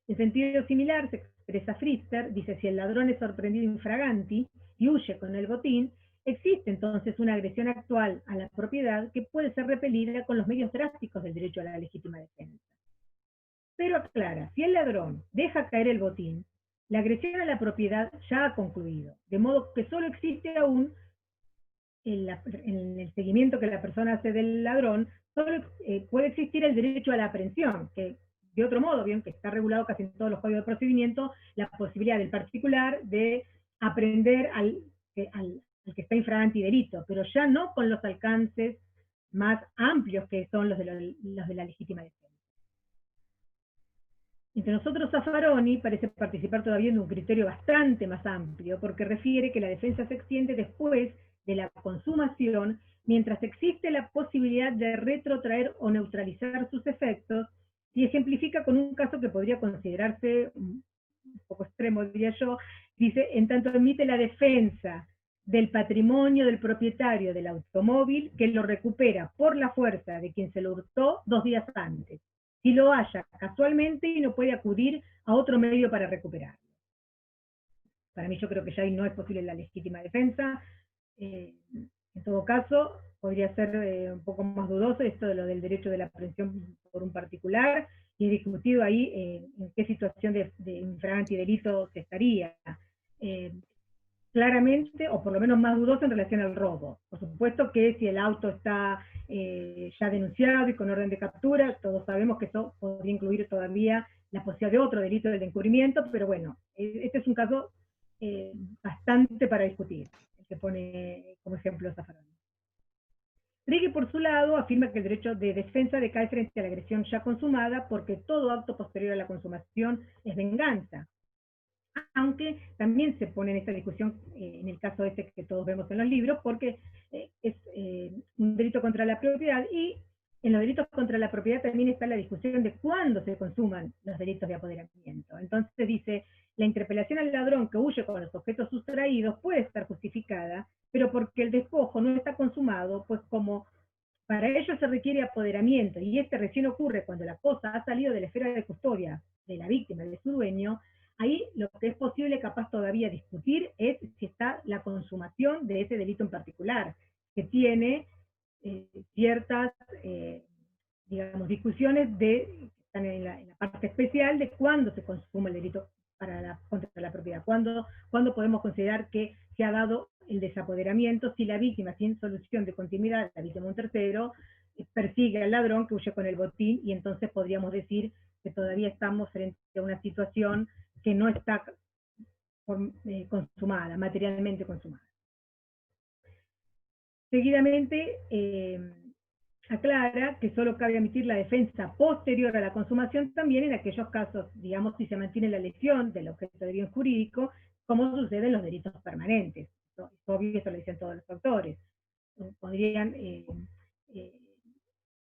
En sentido similar, se expresa Pfister, dice, si el ladrón es sorprendido infraganti y huye con el botín, existe entonces una agresión actual a la propiedad que puede ser repelida con los medios drásticos del derecho a la legítima defensa. Pero aclara, si el ladrón deja caer el botín, la agresión a la propiedad ya ha concluido, de modo que solo existe aún en el seguimiento que la persona hace del ladrón, solo puede existir el derecho a la aprehensión, que de otro modo, bien que está regulado casi en todos los códigos de procedimiento, la posibilidad del particular de aprehender al que está infragante delito, pero ya no con los alcances más amplios que son los de la legítima defensa. Entre nosotros, Zaffaroni parece participar todavía en un criterio bastante más amplio, porque refiere que la defensa se extiende después de la consumación, mientras existe la posibilidad de retrotraer o neutralizar sus efectos, y ejemplifica con un caso que podría considerarse un poco extremo, diría yo. Dice, en tanto admite la defensa del patrimonio del propietario del automóvil que lo recupera por la fuerza de quien se lo hurtó 2 días antes, si lo halla casualmente y no puede acudir a otro medio para recuperarlo. Para mí, yo creo que ya ahí no es posible la legítima defensa. En todo caso, podría ser un poco más dudoso esto de lo del derecho de la aprehensión por un particular, y he discutido ahí en qué situación de infragante y delito se estaría. Claramente, o por lo menos más dudoso en relación al robo. Por supuesto que si el auto está ya denunciado y con orden de captura, todos sabemos que eso podría incluir todavía la posibilidad de otro delito del encubrimiento, pero bueno, este es un caso bastante para discutir, el que pone como ejemplo Zaffaroni. Righi, por su lado, afirma que el derecho de defensa decae frente a la agresión ya consumada porque todo acto posterior a la consumación es venganza. Aunque también se pone en esta discusión en el caso este que todos vemos en los libros, porque es un delito contra la propiedad, y en los delitos contra la propiedad también está la discusión de cuándo se consuman los delitos de apoderamiento. Entonces dice, la interpelación al ladrón que huye con los objetos sustraídos puede estar justificada, pero porque el despojo no está consumado, pues como para ello se requiere apoderamiento, y este recién ocurre cuando la cosa ha salido de la esfera de custodia de la víctima y de su dueño, ahí lo que es posible capaz todavía discutir es si está la consumación de ese delito en particular, que tiene ciertas, digamos, discusiones que están en la parte especial de cuándo se consuma el delito contra la propiedad, cuándo podemos considerar que se ha dado el desapoderamiento, si la víctima, sin solución de continuidad, la víctima de un tercero, persigue al ladrón que huye con el botín, y entonces podríamos decir que todavía estamos frente a una situación que no está consumada, materialmente consumada. Seguidamente, aclara que solo cabe admitir la defensa posterior a la consumación también en aquellos casos, digamos, si se mantiene la lesión del objeto de bien jurídico, como sucede en los delitos permanentes. Es obvio, eso lo dicen todos los autores. Podrían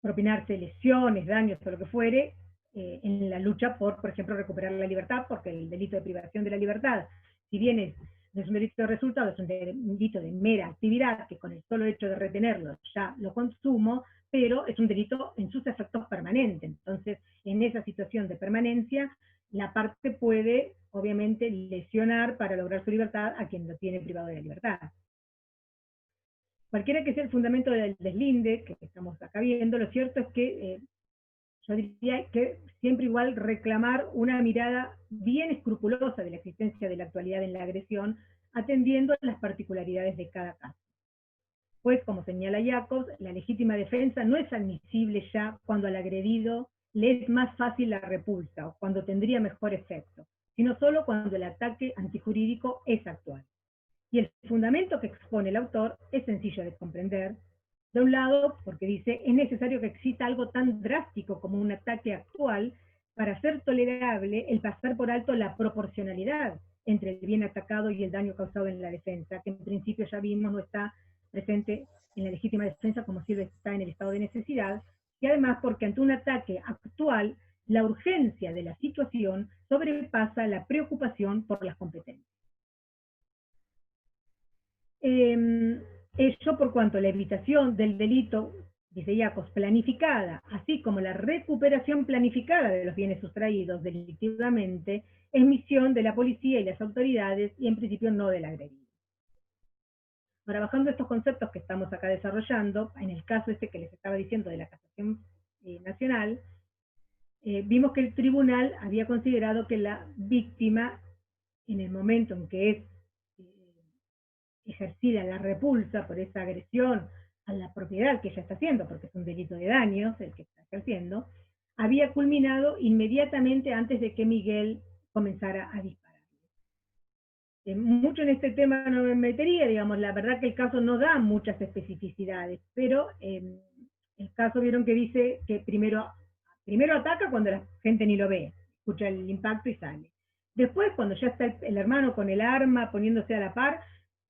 propinarse lesiones, daños o lo que fuere, en la lucha por ejemplo, recuperar la libertad, porque el delito de privación de la libertad, si bien no es un delito de resultado, es un delito de mera actividad, que con el solo hecho de retenerlo ya lo consumo, pero es un delito en sus efectos permanentes. Entonces, en esa situación de permanencia, la parte puede, obviamente, lesionar para lograr su libertad a quien lo tiene privado de la libertad. Cualquiera que sea el fundamento del deslinde que estamos acá viendo, lo cierto es que yo diría que siempre igual reclamar una mirada bien escrupulosa de la existencia de la actualidad en la agresión, atendiendo a las particularidades de cada caso. Pues, como señala Jacobs, la legítima defensa no es admisible ya cuando al agredido le es más fácil la repulsa o cuando tendría mejor efecto, sino solo cuando el ataque antijurídico es actual. Y el fundamento que expone el autor es sencillo de comprender. De un lado, porque dice, es necesario que exista algo tan drástico como un ataque actual para ser tolerable el pasar por alto la proporcionalidad entre el bien atacado y el daño causado en la defensa, que en principio ya vimos no está presente en la legítima defensa como si está en el estado de necesidad, y además porque ante un ataque actual, la urgencia de la situación sobrepasa la preocupación por las competencias. Ello por cuanto la evitación del delito, dice Iacos, planificada, así como la recuperación planificada de los bienes sustraídos delictivamente, es misión de la policía y las autoridades y en principio no del agredido. Ahora, bajando estos conceptos que estamos acá desarrollando, en el caso este que les estaba diciendo de la casación nacional, vimos que el tribunal había considerado que la víctima, en el momento en que es ejercida la repulsa por esa agresión a la propiedad que ella está haciendo, porque es un delito de daños el que está ejerciendo, había culminado inmediatamente antes de que Miguel comenzara a disparar. Mucho en este tema no me metería, digamos, la verdad que el caso no da muchas especificidades, pero el caso vieron que dice que primero ataca cuando la gente ni lo ve, escucha el impacto y sale. Después, cuando ya está el hermano con el arma poniéndose a la par,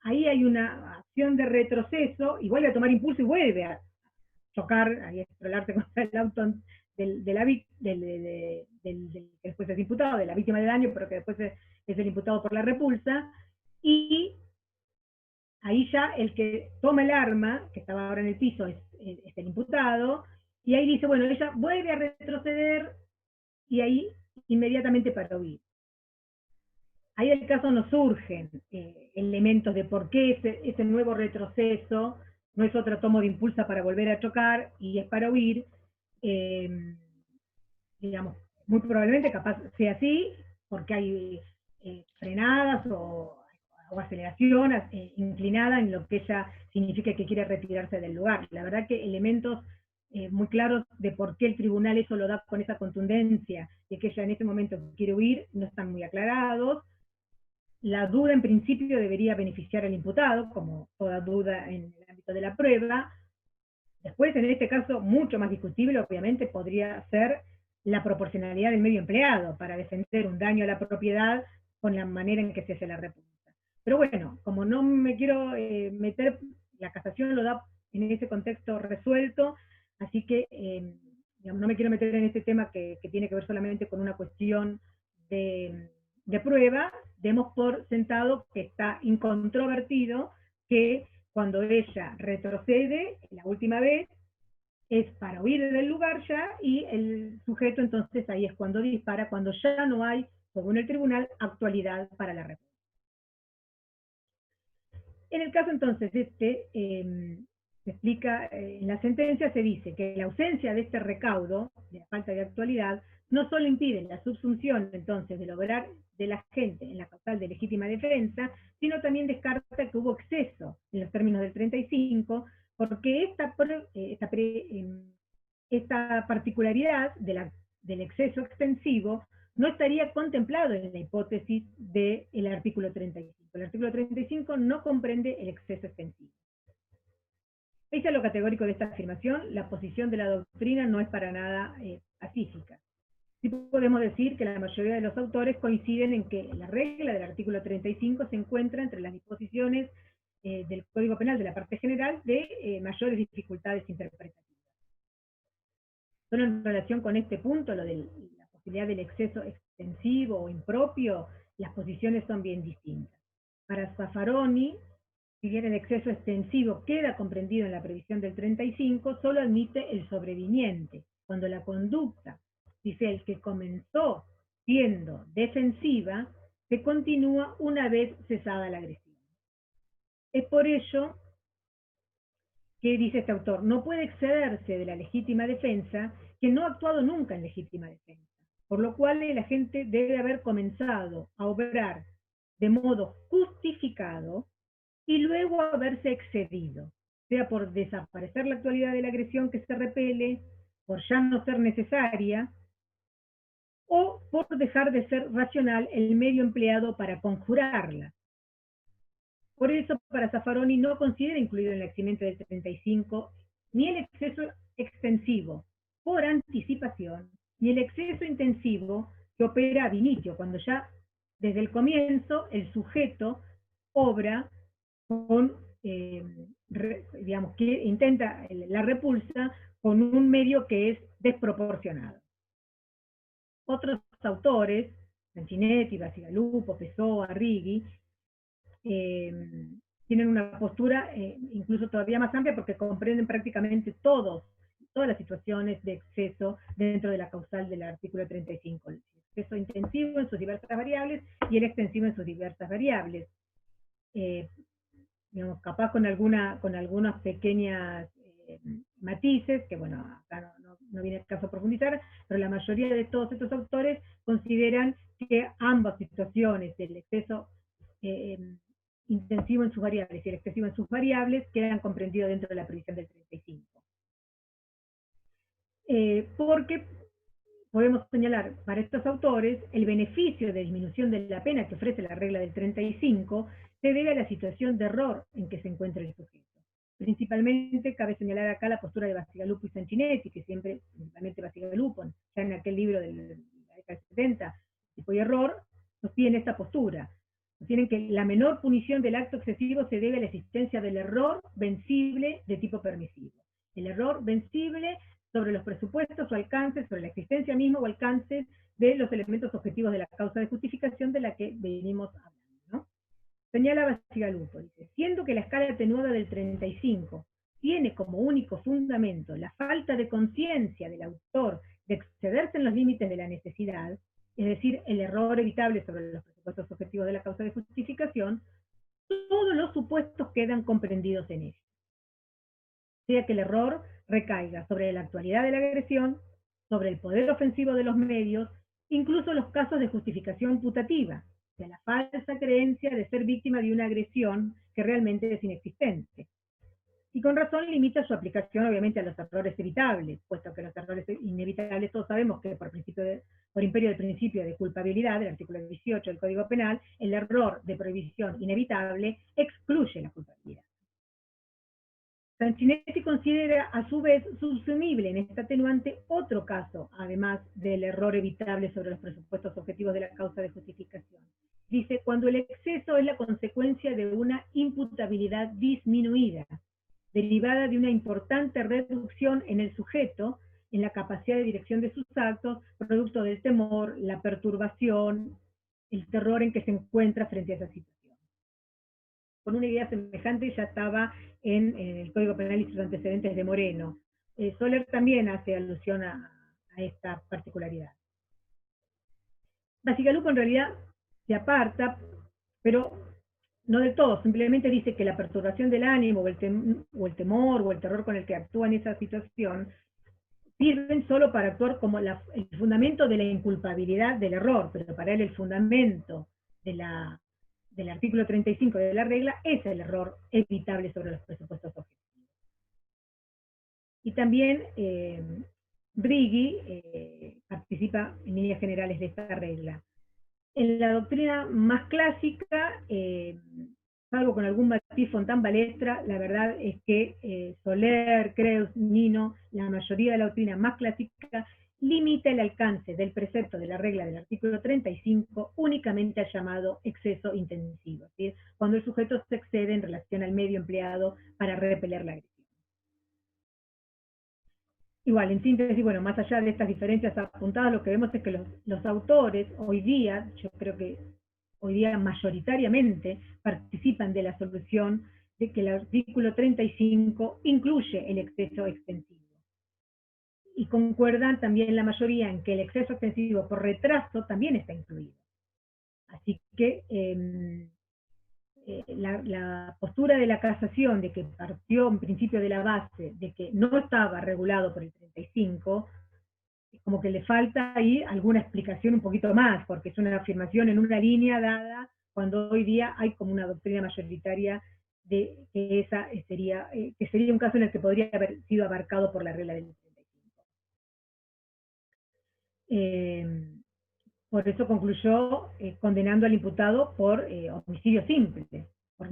ahí hay una acción de retroceso y vuelve a tomar impulso y vuelve a chocar, a estrolarse contra el auto del que después es imputado, de la víctima de daño, pero que después es el imputado por la repulsa, y ahí ya el que toma el arma, que estaba ahora en el piso, es el imputado, y ahí dice, bueno, ella vuelve a retroceder, y ahí inmediatamente para huir. Ahí el caso no surgen elementos de por qué ese nuevo retroceso no es otro tomo de impulso para volver a chocar y es para huir, digamos, muy probablemente capaz sea así, porque hay frenadas o aceleración inclinada en lo que ella significa que quiere retirarse del lugar. La verdad que elementos muy claros de por qué el tribunal eso lo da con esa contundencia, de que ella en ese momento quiere huir, no están muy aclarados. La duda en principio debería beneficiar al imputado, como toda duda en el ámbito de la prueba. Después, en este caso, mucho más discutible, obviamente, podría ser la proporcionalidad del medio empleado para defender un daño a la propiedad con la manera en que se hace la repulsa. Pero bueno, como no me quiero meter, la casación lo da en ese contexto resuelto, así que digamos, no me quiero meter en este tema que tiene que ver solamente con una cuestión de prueba. Demos por sentado que está incontrovertido que cuando ella retrocede la última vez es para huir del lugar ya, y el sujeto entonces ahí es cuando dispara, cuando ya no hay, según el tribunal, actualidad para la repulsa. En el caso entonces se explica, en la sentencia se dice que la ausencia de este recaudo, de la falta de actualidad, no solo impide la subsunción entonces del obrar de la gente en la causal de legítima defensa, sino también descarta que hubo exceso en los términos del 35, porque esta particularidad del exceso extensivo no estaría contemplado en la hipótesis del artículo 35. El artículo 35 no comprende el exceso extensivo. Pese a lo categórico de esta afirmación, la posición de la doctrina no es para nada pacífica. Sí podemos decir que la mayoría de los autores coinciden en que la regla del artículo 35 se encuentra entre las disposiciones del Código Penal de la parte general de mayores dificultades interpretativas. Solo en relación con este punto, lo de la posibilidad del exceso extensivo o impropio, las posiciones son bien distintas. Para Zaffaroni, si bien el exceso extensivo queda comprendido en la previsión del 35, solo admite el sobreviniente, cuando la conducta, dice el que comenzó siendo defensiva, se continúa una vez cesada la agresión. Es por ello que, dice este autor, no puede excederse de la legítima defensa que no ha actuado nunca en legítima defensa, por lo cual el agente debe haber comenzado a obrar de modo justificado y luego haberse excedido, sea por desaparecer la actualidad de la agresión que se repele, por ya no ser necesaria, o por dejar de ser racional el medio empleado para conjurarla. Por eso, para Zaffaroni no considera incluido en la eximente del 35 ni el exceso extensivo por anticipación, y el exceso intensivo que opera ab initio, cuando ya desde el comienzo el sujeto obra con, digamos, que intenta la repulsa con un medio que es desproporcionado. Otros autores, Sanchinetti, Bacigalupo, Pessoa, Righi, tienen una postura incluso todavía más amplia porque comprenden prácticamente todas las situaciones de exceso dentro de la causal del artículo 35. El exceso intensivo en sus diversas variables y el extensivo en sus diversas variables. Digamos, capaz con algunas pequeñas matices, que bueno, acá no viene el caso a profundizar, pero la mayoría de todos estos autores consideran que ambas situaciones, el exceso intensivo en sus variables y el excesivo en sus variables, quedan comprendidos dentro de la previsión del 35. Porque podemos señalar para estos autores el beneficio de disminución de la pena que ofrece la regla del 35 se debe a la situación de error en que se encuentra el sujeto. Principalmente cabe señalar acá la postura de Bacigalupo y Sanchinetti, que siempre, principalmente Bacigalupo, ya en aquel libro de la década de 70, Tipo y Error, sostiene esta postura. Sostienen que la menor punición del acto excesivo se debe a la existencia del error vencible de tipo permisivo. El error vencible sobre los presupuestos o alcances, sobre la existencia misma o alcances de los elementos objetivos de la causa de justificación de la que venimos hablando, ¿no? Señala Bacigalupo, dice, siendo que la escala atenuada del 35 tiene como único fundamento la falta de conciencia del autor de excederse en los límites de la necesidad, es decir, el error evitable sobre los presupuestos objetivos de la causa de justificación, todos los supuestos quedan comprendidos en ella. Sea que el error recaiga sobre la actualidad de la agresión, sobre el poder ofensivo de los medios, incluso los casos de justificación putativa, de la falsa creencia de ser víctima de una agresión que realmente es inexistente. Y con razón limita su aplicación obviamente a los errores evitables, puesto que los errores inevitables todos sabemos que por imperio del principio de culpabilidad, del artículo 18 del Código Penal, el error de prohibición inevitable excluye la culpabilidad. Sanchinetti considera a su vez subsumible en esta atenuante otro caso, además del error evitable sobre los presupuestos objetivos de la causa de justificación. Dice, cuando el exceso es la consecuencia de una imputabilidad disminuida, derivada de una importante reducción en el sujeto, en la capacidad de dirección de sus actos, producto del temor, la perturbación, el terror en que se encuentra frente a esa situación. Con una idea semejante ya estaba en el Código Penal y sus antecedentes de Moreno. Soler también hace alusión a esta particularidad. Bacigalupo en realidad se aparta, pero no del todo, simplemente dice que la perturbación del ánimo o el temor o el terror con el que actúa en esa situación sirven solo para actuar como el fundamento de la inculpabilidad del error, pero para él el fundamento del artículo 35 de la regla es el error evitable sobre los presupuestos objetivos. Y también Righi participa en líneas generales de esta regla. En la doctrina más clásica, salvo con algún matiz Fontán-Balestra, la verdad es que Soler, Creus, Nino, la mayoría de la doctrina más clásica limita el alcance del precepto de la regla del artículo 35 únicamente al llamado exceso intensivo, ¿sí? Cuando el sujeto se excede en relación al medio empleado para repeler la agresión. Igual, en síntesis, bueno, más allá de estas diferencias apuntadas, lo que vemos es que los autores hoy día, yo creo que hoy día mayoritariamente participan de la solución de que el artículo 35 incluye el exceso extensivo. Y concuerdan también la mayoría en que el exceso extensivo por retraso también está incluido. Así que la postura de la casación de que partió en principio de la base de que no estaba regulado por el 35, como que le falta ahí alguna explicación un poquito más, porque es una afirmación en una línea dada cuando hoy día hay como una doctrina mayoritaria de que sería un caso en el que podría haber sido abarcado por la regla del 35. Por eso concluyó condenando al imputado por homicidio simple, por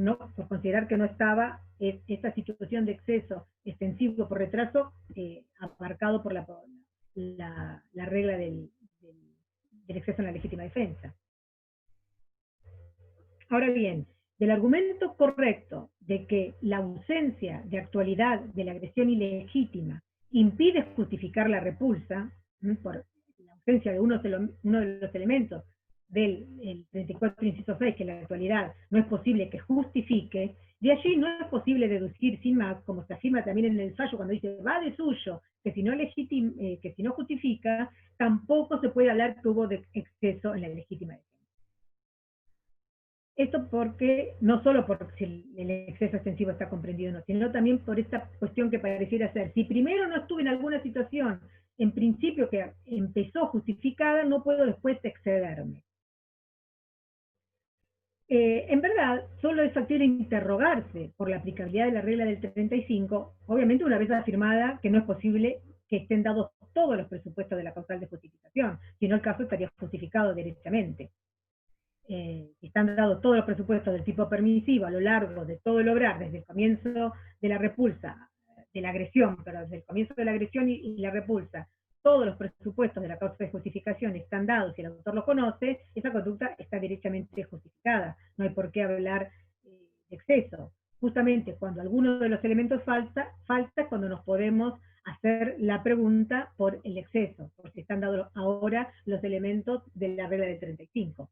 considerar que no estaba esta situación de exceso extensivo por retraso abarcado por la la regla del exceso en la legítima defensa. Ahora bien, del argumento correcto de que la ausencia de actualidad de la agresión ilegítima impide justificar la repulsa, por la ausencia de uno de los elementos del 34 inciso 6, que en la actualidad no es posible que justifique, de allí no es posible deducir sin más, como se afirma también en el fallo cuando dice va de suyo, que si no justifica, tampoco se puede hablar que hubo de exceso en la legítima defensa. Esto porque, no solo por si el exceso extensivo está comprendido o no, sino también por esta cuestión que pareciera ser, si primero no estuve en alguna situación, en principio que empezó justificada, no puedo después excederme. En verdad, solo es factible interrogarse por la aplicabilidad de la regla del 35, obviamente una vez afirmada que no es posible que estén dados todos los presupuestos de la causal de justificación, si no el caso estaría justificado derechamente. Están dados todos los presupuestos del tipo permisivo a lo largo de todo el obrar, desde el comienzo de la repulsa, de la agresión, pero desde el comienzo de la agresión y la repulsa, todos los presupuestos de la causa de justificación están dados y el autor los conoce, esa conducta está derechamente justificada. No hay por qué hablar de exceso. Justamente cuando alguno de los elementos falta cuando nos podemos hacer la pregunta por el exceso, porque están dados ahora los elementos de la regla del 35.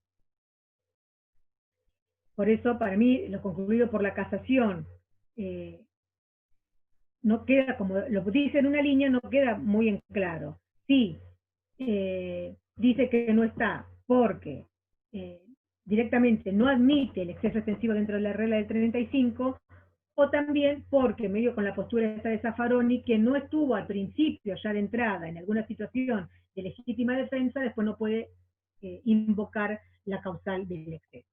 Por eso, para mí, lo concluido por la casación no queda, como lo dice en una línea, no queda muy en claro. Sí, dice que no está porque directamente no admite el exceso extensivo dentro de la regla del 35, o también porque, medio con la postura esta de Zaffaroni, que no estuvo al principio ya de entrada en alguna situación de legítima defensa, después no puede invocar la causal del exceso.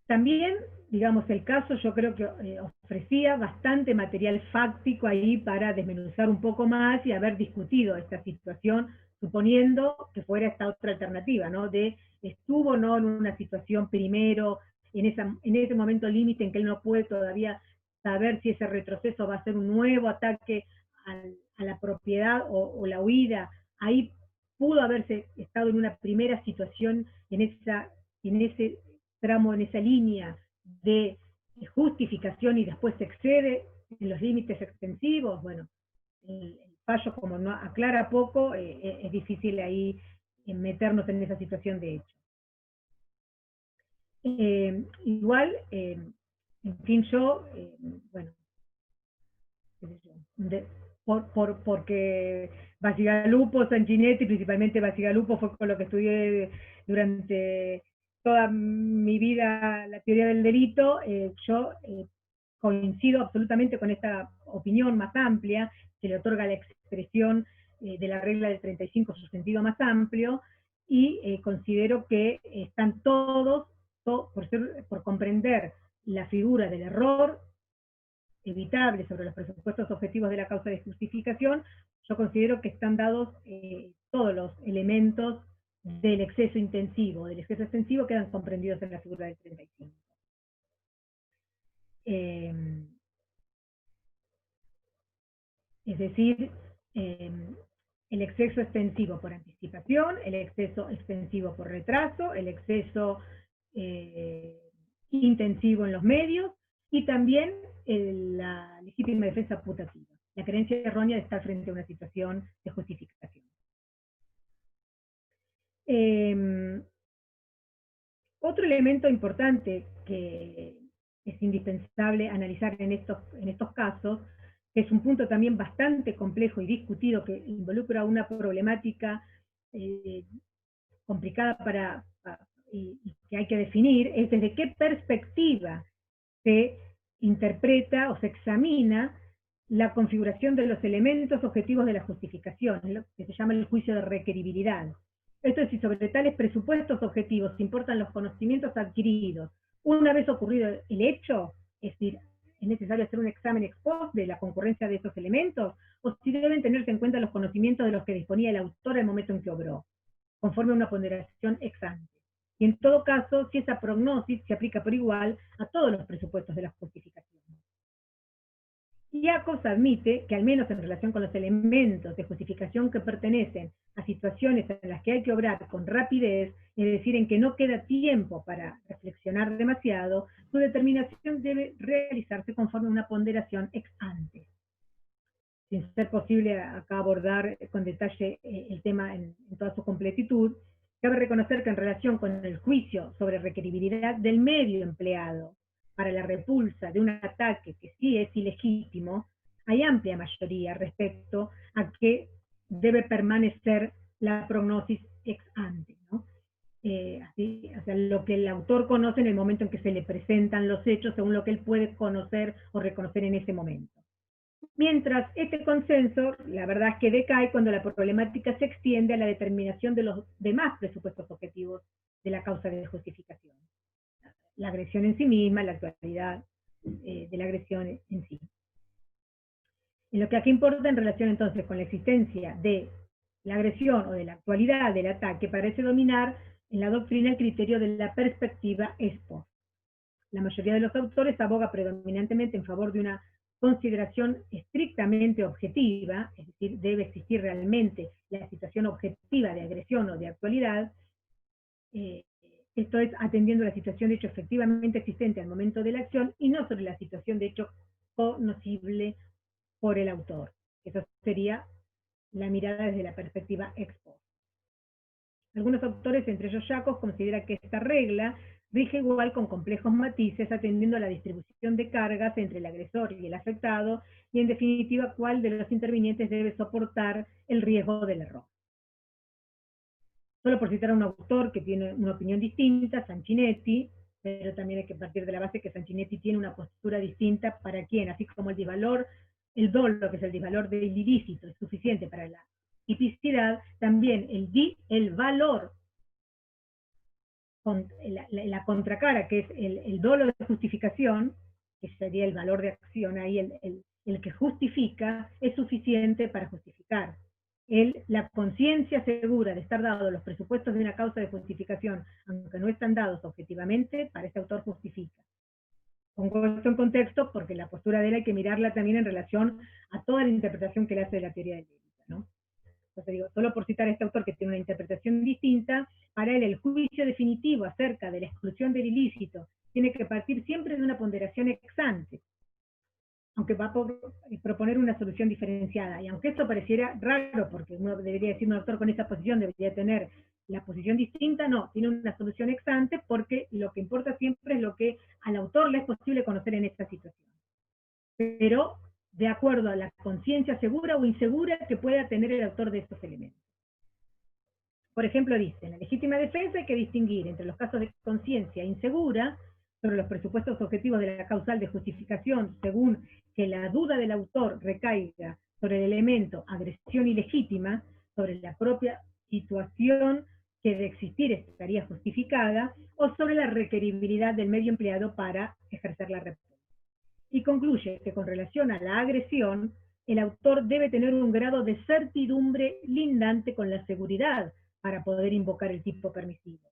También, digamos, el caso yo creo que ofrecía bastante material fáctico ahí para desmenuzar un poco más y haber discutido esta situación, suponiendo que fuera esta otra alternativa, ¿no? De estuvo o no en una situación primero, en ese momento límite en que él no puede todavía saber si ese retroceso va a ser un nuevo ataque a la propiedad o la huida. Ahí pudo haberse estado en una primera situación en ese tramo, en esa línea de justificación y después se excede en los límites extensivos. Bueno, el fallo como no aclara poco, es difícil ahí meternos en esa situación de hecho. Igual, en fin, yo, bueno, porque Bacigalupo, Sanguinetti, principalmente Bacigalupo, fue con lo que estudié durante toda mi vida la teoría del delito, yo coincido absolutamente con esta opinión más amplia, que le otorga la expresión de la regla del 35 su sentido más amplio, y considero que están todos, por comprender la figura del error evitable sobre los presupuestos objetivos de la causa de justificación, yo considero que están dados todos los elementos del exceso intensivo, del exceso extensivo, quedan comprendidos en la figura del 35. Es decir, el exceso extensivo por anticipación, el exceso extensivo por retraso, el exceso intensivo en los medios, y también la legítima defensa putativa, la creencia errónea de estar frente a una situación de justificación. Otro elemento importante que es indispensable analizar en estos casos, que es un punto también bastante complejo y discutido, que involucra una problemática complicada y que hay que definir, es desde qué perspectiva se interpreta o se examina la configuración de los elementos objetivos de la justificación, lo que se llama el juicio de requeribilidad. Esto es, si sobre tales presupuestos objetivos importan los conocimientos adquiridos una vez ocurrido el hecho, es decir, es necesario hacer un examen ex post de la concurrencia de esos elementos, o si deben tenerse en cuenta los conocimientos de los que disponía el autor al momento en que obró, conforme a una ponderación ex ante. Y en todo caso, si esa prognosis se aplica por igual a todos los presupuestos de la justificación. Jacobs admite que al menos en relación con los elementos de justificación que pertenecen a situaciones en las que hay que obrar con rapidez, es decir, en que no queda tiempo para reflexionar demasiado, su determinación debe realizarse conforme a una ponderación ex ante. Sin ser posible acá abordar con detalle el tema en toda su completitud, cabe reconocer que en relación con el juicio sobre requeribilidad del medio empleado para la repulsa de un ataque que sí es ilegítimo, hay amplia mayoría respecto a que debe permanecer la prognosis ex ante, ¿no? Así, o sea, lo que el autor conoce en el momento en que se le presentan los hechos según lo que él puede conocer o reconocer en ese momento. Mientras este consenso, la verdad es que decae cuando la problemática se extiende a la determinación de los demás presupuestos objetivos de la causa de justificación. La agresión en sí misma, la actualidad de la agresión en sí. En lo que aquí importa en relación entonces con la existencia de la agresión o de la actualidad del ataque, parece dominar en la doctrina el criterio de la perspectiva ex post. La mayoría de los autores aboga predominantemente en favor de una consideración estrictamente objetiva, es decir, debe existir realmente la situación objetiva de agresión o de actualidad, esto es atendiendo a la situación de hecho efectivamente existente al momento de la acción y no sobre la situación de hecho conocible por el autor. Eso sería la mirada desde la perspectiva ex post. Algunos autores, entre ellos Jacobs, consideran que esta regla rige igual con complejos matices, atendiendo a la distribución de cargas entre el agresor y el afectado, y en definitiva, cuál de los intervinientes debe soportar el riesgo del error. Solo por citar a un autor que tiene una opinión distinta, Sanchinetti, pero también hay que partir de la base que Sanchinetti tiene una postura distinta para quien, así como el disvalor, el dolo, que es el disvalor del ilícito, es suficiente para la tipicidad, también el valor, la contracara, que es el dolo de justificación, que sería el valor de acción ahí, el que justifica, es suficiente para justificar. La conciencia segura de estar dados los presupuestos de una causa de justificación, aunque no están dados objetivamente, para este autor justifica. Pongo esto en contexto porque la postura de él hay que mirarla también en relación a toda la interpretación que él hace de la teoría del delito, ¿no? Entonces digo, solo por citar a este autor que tiene una interpretación distinta, para él el juicio definitivo acerca de la exclusión del ilícito tiene que partir siempre de una ponderación ex ante, aunque va a proponer una solución diferenciada. Y aunque esto pareciera raro, porque uno debería decir un autor con esa posición debería tener la posición distinta, no, tiene una solución ex ante porque lo que importa siempre es lo que al autor le es posible conocer en esta situación. Pero de acuerdo a la conciencia segura o insegura que pueda tener el autor de estos elementos. Por ejemplo, dice, en la legítima defensa hay que distinguir entre los casos de conciencia insegura sobre los presupuestos objetivos de la causal de justificación, según que la duda del autor recaiga sobre el elemento agresión ilegítima, sobre la propia situación que de existir estaría justificada, o sobre la requeribilidad del medio empleado para ejercer la repulsa. Y concluye que con relación a la agresión, el autor debe tener un grado de certidumbre lindante con la seguridad para poder invocar el tipo permisivo.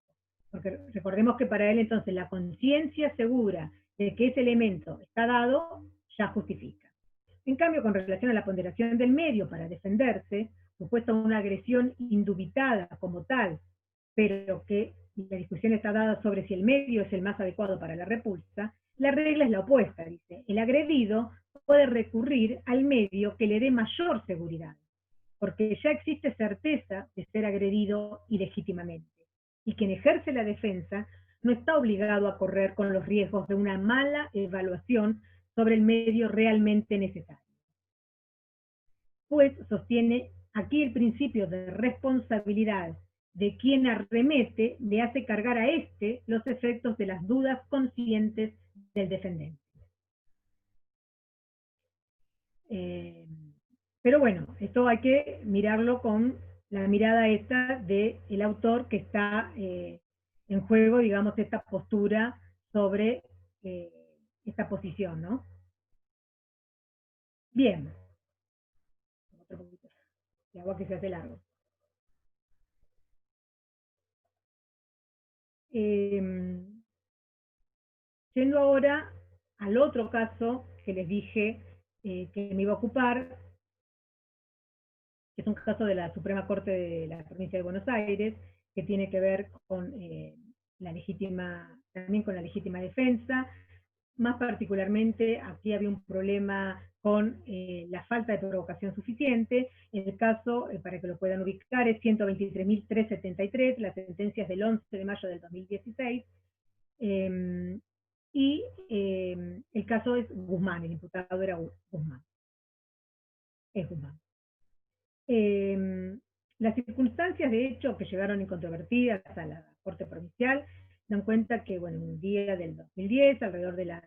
Porque recordemos que para él entonces la conciencia segura de que ese elemento está dado ya justifica. En cambio, con relación a la ponderación del medio para defenderse, supuesta una agresión indubitada como tal, pero que la discusión está dada sobre si el medio es el más adecuado para la repulsa, la regla es la opuesta, dice. El agredido puede recurrir al medio que le dé mayor seguridad, porque ya existe certeza de ser agredido ilegítimamente. Y quien ejerce la defensa no está obligado a correr con los riesgos de una mala evaluación sobre el medio realmente necesario. Pues sostiene aquí el principio de responsabilidad de quien arremete le hace cargar a éste los efectos de las dudas conscientes del defendente. Pero bueno, esto hay que mirarlo con la mirada esta del autor que está en juego, digamos, esta postura sobre esta posición, ¿no? Bien. Otro poquito. El agua que se hace largo. Yendo ahora al otro caso que les dije que me iba a ocupar, que es un caso de la Suprema Corte de la Provincia de Buenos Aires, que tiene que ver con también con la legítima defensa. Más particularmente, aquí había un problema con la falta de provocación suficiente. En el caso, para que lo puedan ubicar, es 123.373, la sentencia es del 11 de mayo del 2016, y el caso es Guzmán, el imputado era Guzmán, es Guzmán. Las circunstancias, de hecho, que llegaron incontrovertidas a la Corte Provincial, dan cuenta que, bueno, un día del 2010, alrededor de las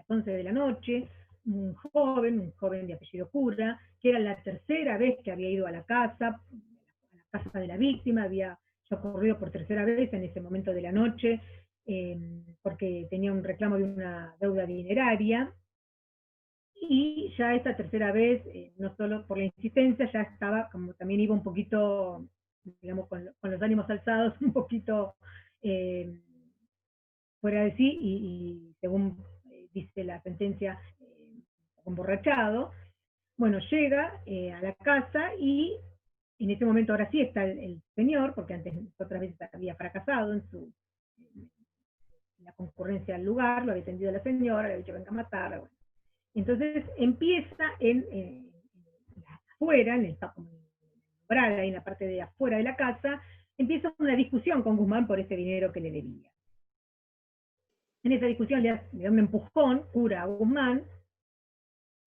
11 de la noche, un joven de apellido Cura, que era la tercera vez que había ido a la casa de la víctima, había ocurrido por tercera vez en ese momento de la noche, porque tenía un reclamo de una deuda dineraria, y ya esta tercera vez, no solo por la insistencia, ya estaba, como también iba un poquito, digamos, con los ánimos alzados, un poquito fuera de sí, y según dice la sentencia, emborrachado. Bueno, llega a la casa y en ese momento ahora sí está el señor, porque antes otras veces había fracasado en la concurrencia al lugar, lo había atendido la señora, le había dicho venga a matar, bueno. Entonces empieza afuera, en el Braga, en la parte de afuera de la casa, empieza una discusión con Guzmán por ese dinero que le debía. En esa discusión le da un empujón, Cura a Guzmán,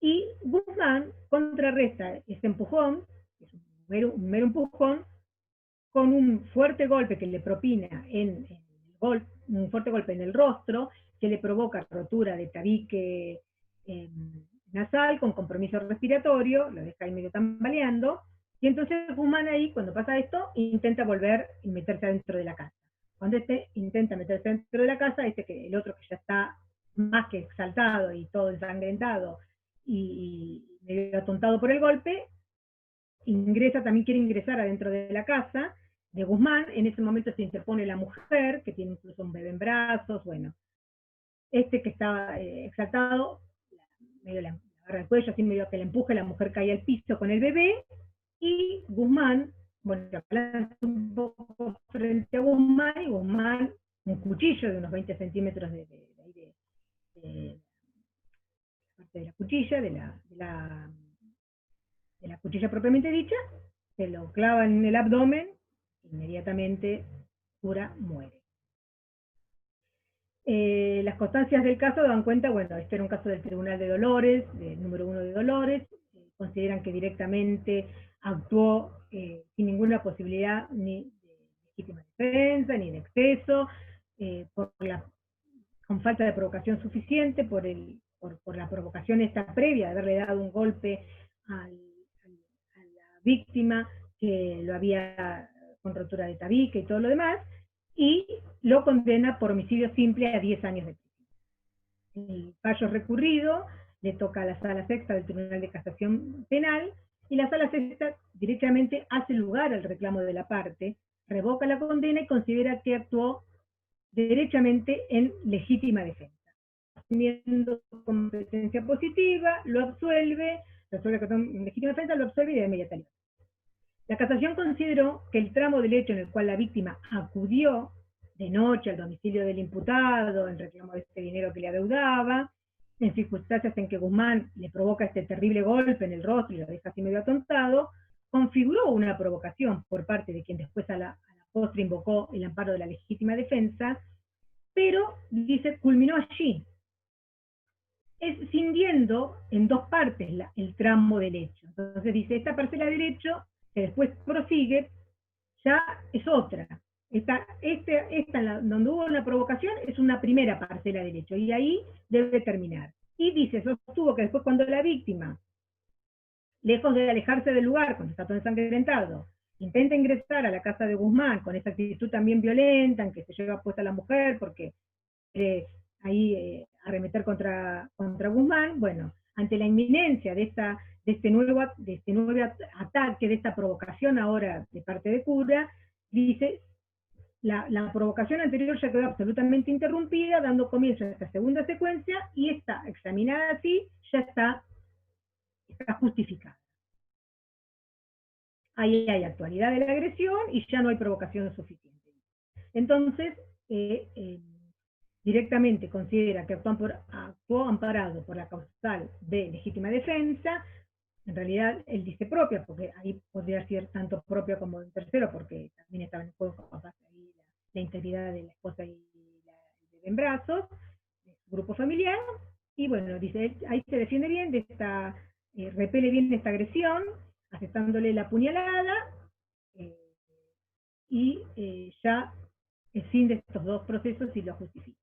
y Guzmán contrarresta ese empujón, que es un mero empujón, con un fuerte golpe que le propina un fuerte golpe en el rostro, que le provoca rotura de tabique nasal con compromiso respiratorio, lo deja ahí medio tambaleando, y entonces Guzmán ahí, cuando pasa esto, intenta volver y meterse adentro de la casa. Cuando intenta meterse dentro de la casa, que el otro que ya está más que exaltado y todo ensangrentado y medio atontado por el golpe, también quiere ingresar adentro de la casa de Guzmán. En ese momento se interpone la mujer, que tiene incluso un bebé en brazos, bueno. Que estaba exaltado, medio la agarra el cuello, así medio que la empuje, la mujer cae al piso con el bebé, y Guzmán, bueno, un poco frente a Guzmán, y Guzmán, un cuchillo de unos 20 centímetros de parte de la cuchilla, de la cuchilla propiamente dicha, se lo clava en el abdomen, inmediatamente Cura muere. Las constancias del caso dan cuenta, bueno, este era un caso del Tribunal de Dolores, del número 1 de Dolores, consideran que directamente actuó sin ninguna posibilidad ni de legítima defensa, ni de exceso, con falta de provocación suficiente, por la provocación esta previa de haberle dado un golpe a la víctima, que lo había con rotura de tabique y todo lo demás, y lo condena por homicidio simple a 10 años de prisión. El fallo es recurrido, le toca a la Sala Sexta del Tribunal de Casación Penal, y la Sala Sexta directamente hace lugar al reclamo de la parte, revoca la condena y considera que actuó derechamente en legítima defensa. Teniendo competencia positiva, lo absuelve en legítima defensa, lo absuelve y de inmediata libertad. La casación consideró que el tramo del hecho en el cual la víctima acudió de noche al domicilio del imputado en reclamo de este dinero que le adeudaba, en circunstancias en que Guzmán le provoca este terrible golpe en el rostro y lo deja así medio atontado, configuró una provocación por parte de quien después a la postre invocó el amparo de la legítima defensa, pero, dice, culminó allí, escindiendo en dos partes el tramo del hecho. Entonces dice, esta parcela del hecho, que después prosigue, ya es otra. Esta donde hubo una provocación, es una primera parcela del hecho, y ahí debe terminar. Y dice, sostuvo que después cuando la víctima, lejos de alejarse del lugar, cuando está todo ensangrentado, intenta ingresar a la casa de Guzmán con esa actitud también violenta, en que se lleva puesta a la mujer porque quiere ahí arremeter contra Guzmán, bueno, ante la inminencia de este nuevo ataque, de esta provocación ahora de parte de Cura, dice, la provocación anterior ya quedó absolutamente interrumpida, dando comienzo a esta segunda secuencia, y esta, examinada así, ya está está justificada. Ahí hay actualidad de la agresión y ya no hay provocación suficiente. Entonces, directamente considera que actuó amparado por la causal de legítima defensa. En realidad él dice propia, porque ahí podría ser tanto propia como de tercero, porque también estaba en juego capaz ahí la integridad de la esposa y el bebé en brazos, de su grupo familiar, y bueno, dice, él ahí se defiende bien, repele bien de esta agresión, aceptándole la puñalada, y ya el fin de estos dos procesos y lo justifica.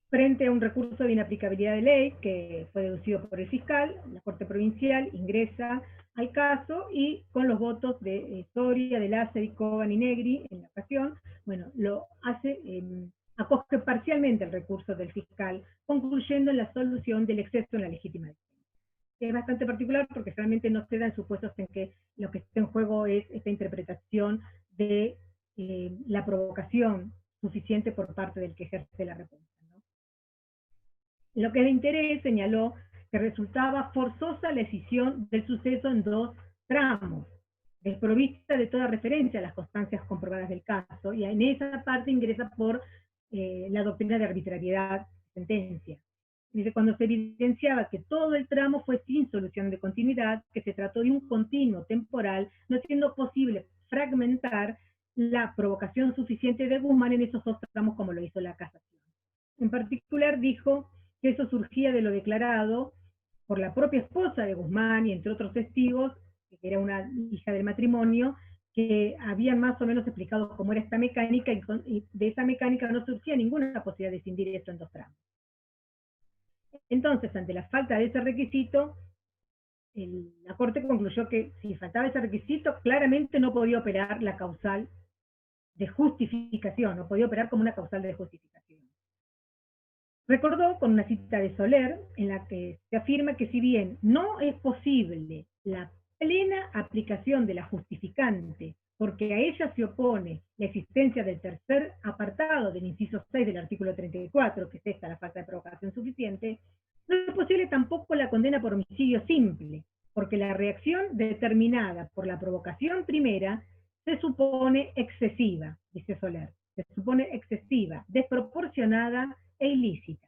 Frente a un recurso de inaplicabilidad de ley que fue deducido por el fiscal, la Corte Provincial ingresa al caso y con los votos de Soria, de Lázari, Cogan y Negri en la ocasión, bueno, lo hace, acoge parcialmente el recurso del fiscal, concluyendo en la solución del exceso en la legítima defensa. Es bastante particular porque realmente no se dan supuestos en que lo que está en juego es esta interpretación de la provocación suficiente por parte del que ejerce la república. Lo que es de interés, señaló que resultaba forzosa la escisión del suceso en dos tramos, desprovista de toda referencia a las constancias comprobadas del caso, y en esa parte ingresa por la doctrina de arbitrariedad de sentencia. Dice, cuando se evidenciaba que todo el tramo fue sin solución de continuidad, que se trató de un continuo temporal, no siendo posible fragmentar la provocación suficiente de Guzmán en esos dos tramos como lo hizo la casación. En particular dijo que eso surgía de lo declarado por la propia esposa de Guzmán y entre otros testigos, que era una hija del matrimonio, que habían más o menos explicado cómo era esta mecánica, y de esa mecánica no surgía ninguna posibilidad de escindir esto en dos tramos. Entonces, ante la falta de ese requisito, la Corte concluyó que si faltaba ese requisito, claramente no podía operar la causal de justificación, no podía operar como una causal de justificación. Recordó con una cita de Soler, en la que se afirma que si bien no es posible la plena aplicación de la justificante, porque a ella se opone la existencia del tercer apartado del inciso 6 del artículo 34, que es esta, la falta de provocación suficiente, no es posible tampoco la condena por homicidio simple, porque la reacción determinada por la provocación primera se supone excesiva, dice Soler, se supone excesiva, desproporcionada e ilícita,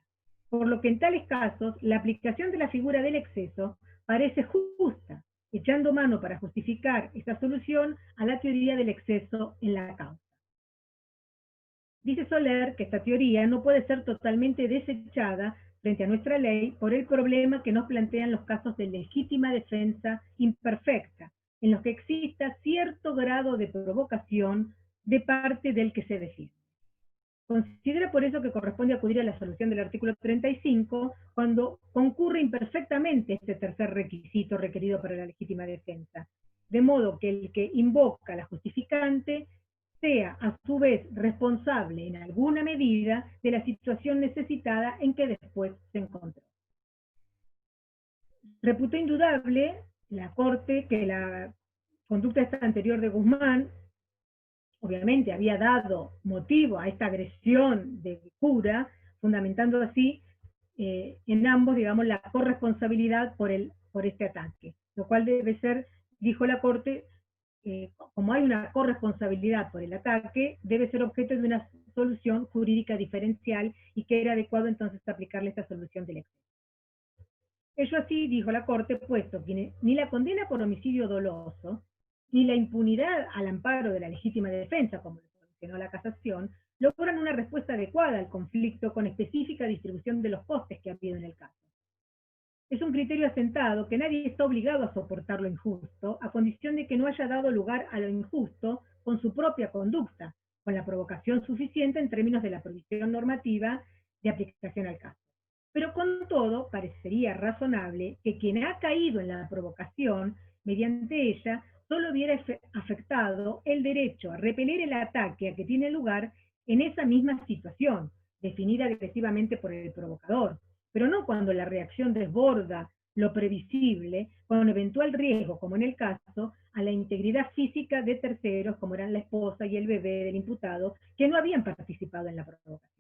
por lo que en tales casos la aplicación de la figura del exceso parece justa, echando mano para justificar esta solución a la teoría del exceso en la causa. Dice Soler que esta teoría no puede ser totalmente desechada frente a nuestra ley por el problema que nos plantean los casos de legítima defensa imperfecta, en los que exista cierto grado de provocación de parte del que se defiende. Considera por eso que corresponde acudir a la solución del artículo 35 cuando concurre imperfectamente este tercer requisito requerido para la legítima defensa, de modo que el que invoca la justificante sea a su vez responsable en alguna medida de la situación necesitada en que después se encontró. Reputó indudable la Corte que la conducta esta anterior de Guzmán obviamente había dado motivo a esta agresión de cura, fundamentando así en ambos, digamos, la corresponsabilidad por este ataque, lo cual debe ser, dijo la Corte, como hay una corresponsabilidad por el ataque, debe ser objeto de una solución jurídica diferencial y que era adecuado entonces aplicarle esta solución del exceso. Ello así, dijo la Corte, puesto que ni la condena por homicidio doloso, ni la impunidad al amparo de la legítima defensa, como lo mencionó la casación, logran una respuesta adecuada al conflicto con específica distribución de los costes que ha habido en el caso. Es un criterio asentado que nadie está obligado a soportar lo injusto, a condición de que no haya dado lugar a lo injusto con su propia conducta, con la provocación suficiente en términos de la provisión normativa de aplicación al caso. Pero con todo, parecería razonable que quien ha caído en la provocación, mediante ella, solo hubiera afectado el derecho a repeler el ataque a que tiene lugar en esa misma situación, definida agresivamente por el provocador, pero no cuando la reacción desborda lo previsible, con eventual riesgo, como en el caso, a la integridad física de terceros, como eran la esposa y el bebé del imputado, que no habían participado en la provocación.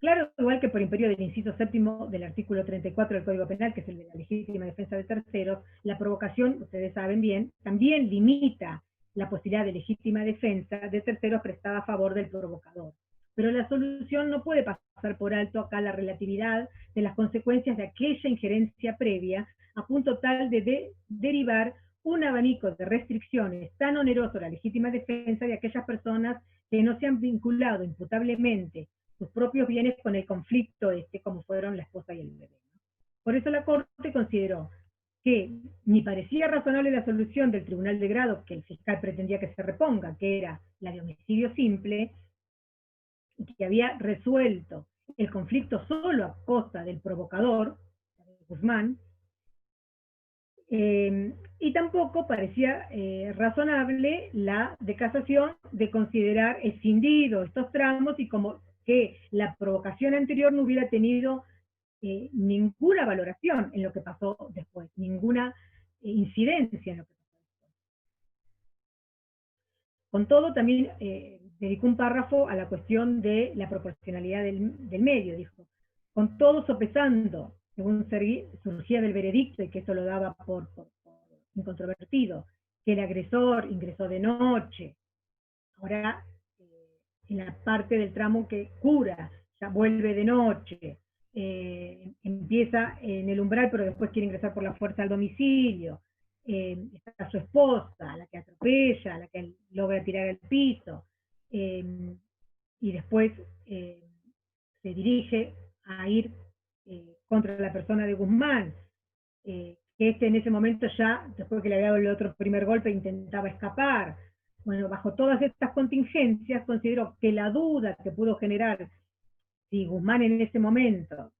Claro, igual que por imperio del inciso séptimo del artículo 34 del Código Penal, que es el de la legítima defensa de terceros, la provocación, ustedes saben bien, también limita la posibilidad de legítima defensa de terceros prestada a favor del provocador. Pero la solución no puede pasar por alto acá la relatividad de las consecuencias de aquella injerencia previa, a punto tal de derivar un abanico de restricciones tan oneroso a la legítima defensa de aquellas personas que no se han vinculado imputablemente sus propios bienes con el conflicto como fueron la esposa y el bebé. Por eso la Corte consideró que ni parecía razonable la solución del Tribunal de Grado que el fiscal pretendía que se reponga, que era la de homicidio simple, y que había resuelto el conflicto solo a costa del provocador, Guzmán, y tampoco parecía razonable la de casación de considerar escindido estos tramos y como que la provocación anterior no hubiera tenido ninguna valoración en lo que pasó después, ninguna incidencia en lo que pasó después. Con todo, también dedicó un párrafo a la cuestión de la proporcionalidad del medio, dijo, con todo sopesando, según surgía del veredicto, y que eso lo daba por incontrovertido, que el agresor ingresó de noche, ahora en la parte del tramo que cura, ya vuelve de noche, empieza en el umbral, pero después quiere ingresar por la fuerza al domicilio, está su esposa, a la que atropella, a la que logra tirar al piso, y después se dirige a ir contra la persona de Guzmán, que en ese momento ya, después que le había dado el otro primer golpe, intentaba escapar. Bueno, bajo todas estas contingencias, considero que la duda que pudo generar si Guzmán en ese momento,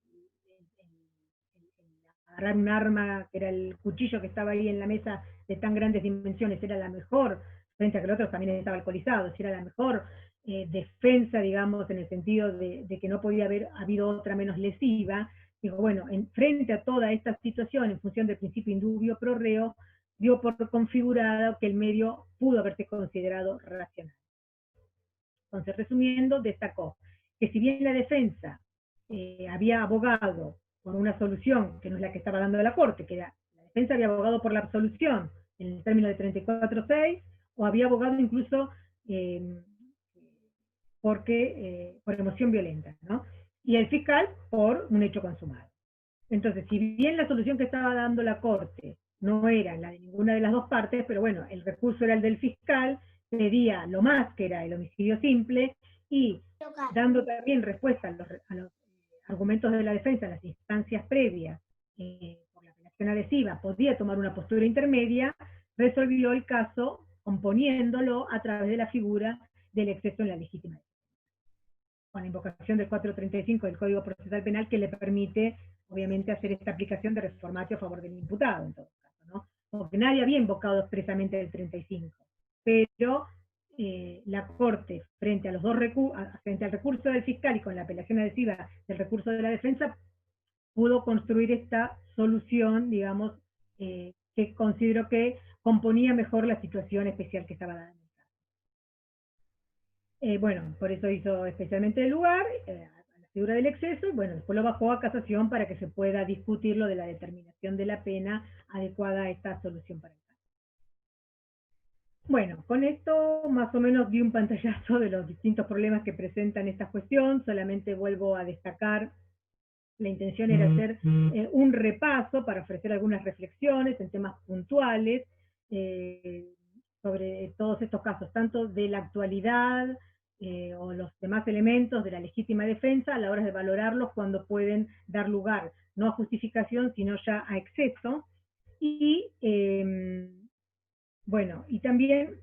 agarrar un arma, que era el cuchillo que estaba ahí en la mesa de tan grandes dimensiones, era la mejor, frente a que el otro también estaba alcoholizado, si era la mejor defensa, digamos, en el sentido de que no podía haber habido otra menos lesiva. Digo, bueno, frente a toda esta situación, en función del principio indubio pro reo, dio por configurado que el medio pudo haberse considerado racional. Entonces, resumiendo, destacó que si bien la defensa había abogado por una solución, que no es la que estaba dando la Corte, que era, la defensa había abogado por la absolución en el término de 34.6, o había abogado incluso por emoción violenta, ¿no? Y el fiscal por un hecho consumado. Entonces, si bien la solución que estaba dando la Corte no era la de ninguna de las dos partes, pero bueno, el recurso era el del fiscal, pedía lo más que era el homicidio simple, y dando también respuesta a los argumentos de la defensa en las instancias previas por la apelación adhesiva, podía tomar una postura intermedia, resolvió el caso componiéndolo a través de la figura del exceso en la legítima defensa, con la invocación del 435 del Código Procesal Penal, que le permite, obviamente, hacer esta aplicación de reformatio a favor del imputado, en todo caso, ¿no? Porque nadie había invocado expresamente el 35, pero la Corte, frente a los dos frente al recurso del fiscal y con la apelación adhesiva del recurso de la defensa, pudo construir esta solución, digamos, que considero que componía mejor la situación especial que estaba dando. Bueno, por eso hizo especialmente el lugar a la figura del exceso, y bueno, después lo bajó a casación para que se pueda discutir lo de la determinación de la pena adecuada a esta solución para el caso. Bueno, con esto más o menos di un pantallazo de los distintos problemas que presentan esta cuestión, solamente vuelvo a destacar, la intención era hacer un repaso para ofrecer algunas reflexiones en temas puntuales sobre todos estos casos, tanto de la actualidad, o los demás elementos de la legítima defensa a la hora de valorarlos cuando pueden dar lugar no a justificación, sino ya a exceso. Y bueno, y también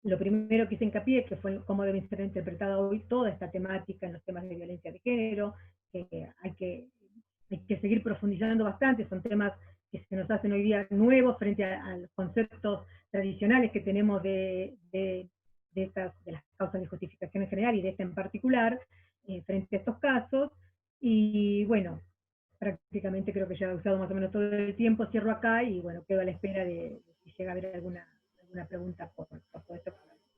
lo primero que hice hincapié, que fue cómo debe ser interpretada hoy toda esta temática en los temas de violencia de género, que hay que seguir profundizando bastante, son temas que se nos hacen hoy día nuevos frente a los conceptos tradicionales que tenemos de las causas de justificación en general y de esta en particular, frente a estos casos. Y bueno, prácticamente creo que ya he usado más o menos todo el tiempo, cierro acá y bueno, quedo a la espera de si llega a haber alguna pregunta por todo esto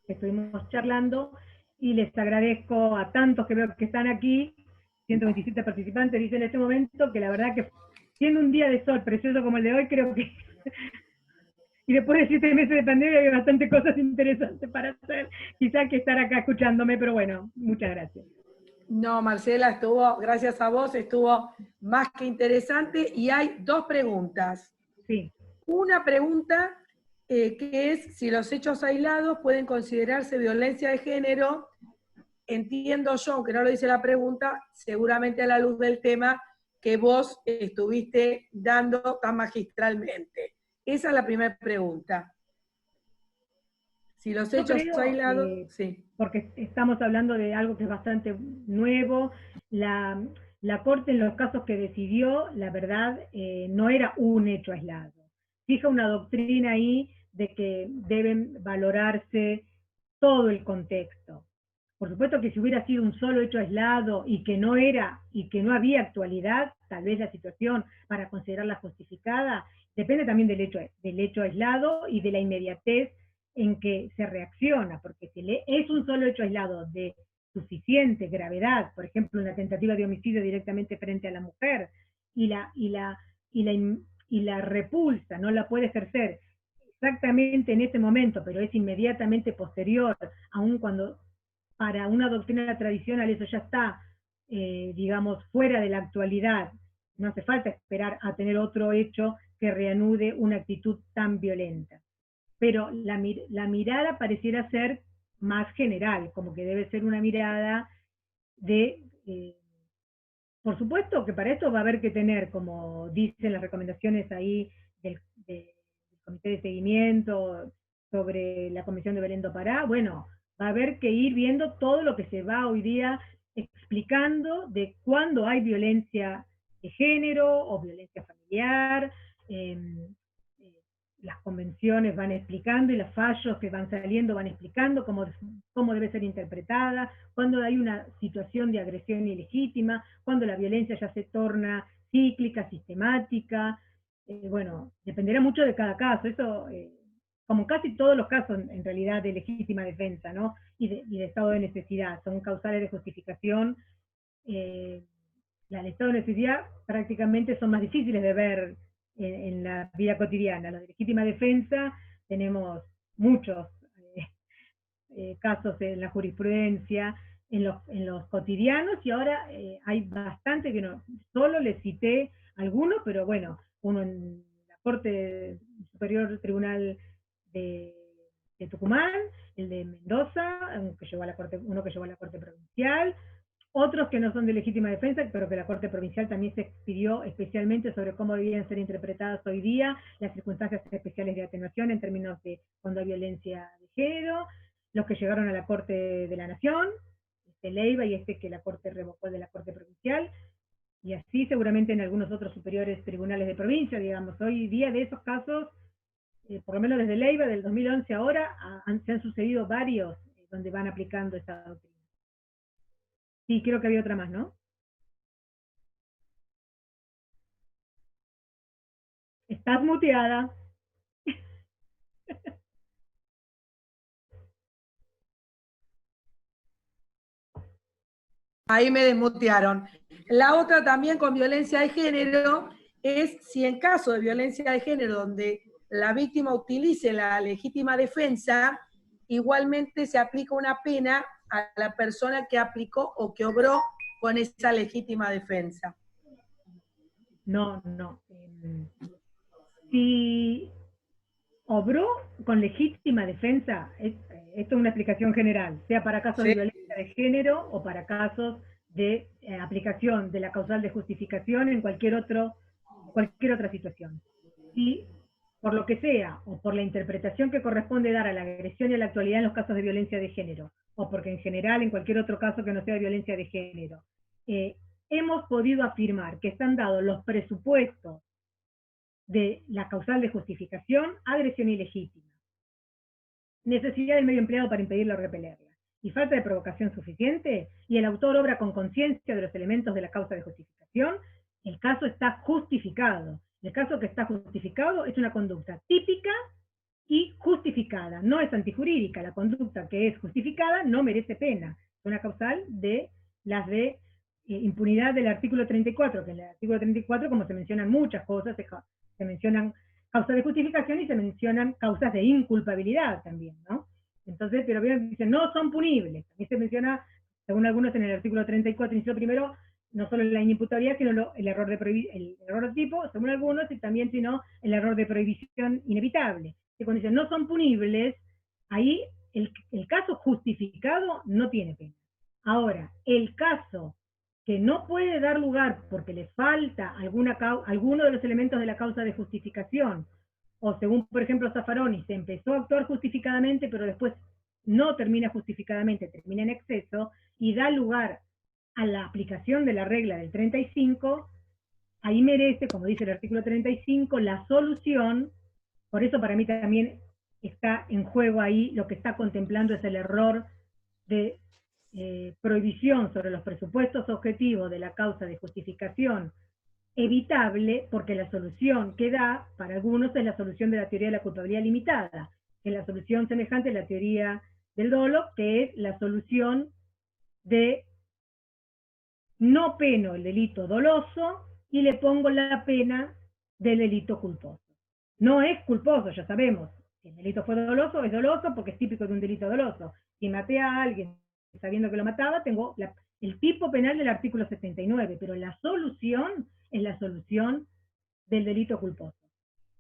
que estuvimos charlando, y les agradezco a tantos que veo que están aquí 127 participantes, dice en este momento que la verdad que siendo un día de sol precioso como el de hoy, creo que y después de 7 meses de pandemia hay bastante cosas interesantes para hacer, quizás que estar acá escuchándome, pero bueno, muchas gracias. No, Marcela, estuvo, gracias a vos, estuvo más que interesante, y hay 2 preguntas. Sí. Una pregunta que es si los hechos aislados pueden considerarse violencia de género. Entiendo yo, aunque no lo dice la pregunta, seguramente a la luz del tema que vos estuviste dando tan magistralmente. Esa es la primera pregunta. Si los hechos aislados, sí. Porque estamos hablando de algo que es bastante nuevo. La Corte en los casos que decidió, la verdad, no era un hecho aislado. Fija una doctrina ahí de que deben valorarse todo el contexto. Por supuesto que si hubiera sido un solo hecho aislado y que no había actualidad, tal vez la situación para considerarla justificada, depende también del hecho aislado y de la inmediatez en que se reacciona, porque si es un solo hecho aislado de suficiente gravedad, por ejemplo, una tentativa de homicidio directamente frente a la mujer, y la repulsa no la puede ejercer exactamente en ese momento, pero es inmediatamente posterior, aun cuando para una doctrina tradicional eso ya está, digamos, fuera de la actualidad. No hace falta esperar a tener otro hecho que reanude una actitud tan violenta. Pero la mirada pareciera ser más general, como que debe ser una mirada de... por supuesto que para esto va a haber que tener, como dicen las recomendaciones ahí del Comité de Seguimiento sobre la Comisión de Belén do Pará, bueno, va a haber que ir viendo todo lo que se va hoy día explicando de cuándo hay violencia de género o violencia familiar. Las convenciones van explicando y los fallos que van saliendo van explicando cómo debe ser interpretada, cuando hay una situación de agresión ilegítima, cuando la violencia ya se torna cíclica, sistemática. Bueno, dependerá mucho de cada caso. Eso, como casi todos los casos en realidad de legítima defensa, ¿no? Y de estado de necesidad, son causales de justificación. El estado de necesidad prácticamente son más difíciles de ver en la vida cotidiana. Los de legítima defensa tenemos muchos casos en la jurisprudencia, en los cotidianos, y ahora hay bastante que no, solo les cité algunos, pero bueno, uno en la Corte Superior Tribunal de Tucumán, el de Mendoza, uno que llevó a la Corte Provincial, otros que no son de legítima defensa, pero que la Corte Provincial también se expidió especialmente sobre cómo debían ser interpretadas hoy día las circunstancias especiales de atenuación en términos de cuando hay violencia de género, los que llegaron a la Corte de la Nación, Leiva y que la Corte revocó de la Corte Provincial, y así seguramente en algunos otros superiores tribunales de provincia, digamos. Hoy día de esos casos, por lo menos desde Leiva, del 2011 ahora, se han sucedido varios donde van aplicando esta doctrina. Sí, creo que había otra más, ¿no? Estás muteada. Ahí me desmutearon. La otra también con violencia de género es si en caso de violencia de género donde la víctima utilice la legítima defensa, igualmente se aplica una pena a la persona que aplicó o que obró con esa legítima defensa. No. Si obró con legítima defensa, esto es una explicación general, sea para casos de violencia de género o para casos de aplicación de la causal de justificación en cualquier otra situación. Si por lo que sea, o por la interpretación que corresponde dar a la agresión y a la actualidad en los casos de violencia de género, o porque en general en cualquier otro caso que no sea de violencia de género, hemos podido afirmar que están dados los presupuestos de la causal de justificación, agresión ilegítima, necesidad del medio empleado para impedirla o repelerla, y falta de provocación suficiente, y el autor obra con conciencia de los elementos de la causa de justificación, el caso está justificado. El caso que está justificado es una conducta típica y justificada, no es antijurídica. La conducta que es justificada no merece pena, es una causal de las de impunidad del artículo 34, que en el artículo 34, como se mencionan muchas cosas, se mencionan causas de justificación y se mencionan causas de inculpabilidad también, ¿no? Entonces, pero bien, dicen, no son punibles. También se menciona, según algunos, en el artículo 34, inciso primero, no solo la inimputabilidad, sino el error de tipo, según algunos, y también, sino el error de prohibición inevitable. Que cuando dicen no son punibles, ahí el caso justificado no tiene pena. Ahora, el caso que no puede dar lugar porque le falta alguno de los elementos de la causa de justificación, o según, por ejemplo, Zaffaroni, se empezó a actuar justificadamente, pero después no termina justificadamente, termina en exceso, y da lugar a la aplicación de la regla del 35, ahí merece, como dice el artículo 35, la solución. Por eso para mí también está en juego ahí, lo que está contemplando es el error de prohibición sobre los presupuestos objetivos de la causa de justificación evitable, porque la solución que da para algunos es la solución de la teoría de la culpabilidad limitada, que es la solución semejante a la teoría del dolo, que es la solución de no peno el delito doloso y le pongo la pena del delito culposo. No es culposo, ya sabemos. Si el delito fue doloso, es doloso porque es típico de un delito doloso. Si maté a alguien sabiendo que lo mataba, tengo el tipo penal del artículo 79, pero la solución es la solución del delito culposo.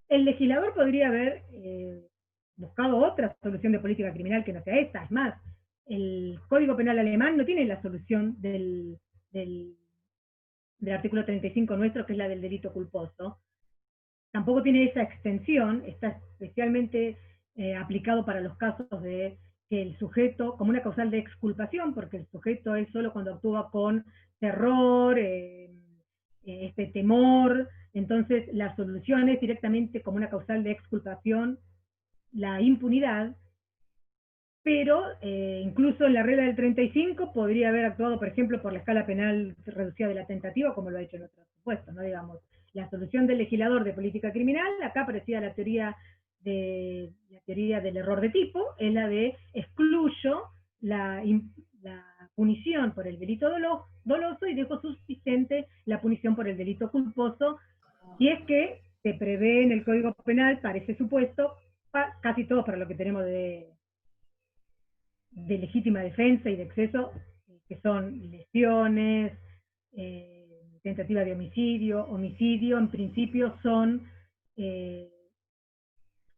El legislador podría haber buscado otra solución de política criminal que no sea esta. Es más, el Código Penal alemán no tiene la solución del artículo 35 nuestro, que es la del delito culposo. Tampoco tiene esa extensión, está especialmente aplicado para los casos de que el sujeto, como una causal de exculpación, porque el sujeto es solo cuando actúa con terror, temor, entonces la solución es directamente como una causal de exculpación, la impunidad, pero incluso en la regla del 35 podría haber actuado, por ejemplo, por la escala penal reducida de la tentativa, como lo ha hecho en otros supuestos, ¿no? Digamos, la solución del legislador de política criminal, acá parecía la teoría del error de tipo, es la de excluyo la punición por el delito doloso y dejo subsistente la punición por el delito culposo, y es que se prevé en el Código Penal, para ese supuesto, casi todos para lo que tenemos de legítima defensa y de exceso, que son lesiones, tentativa de homicidio, en principio son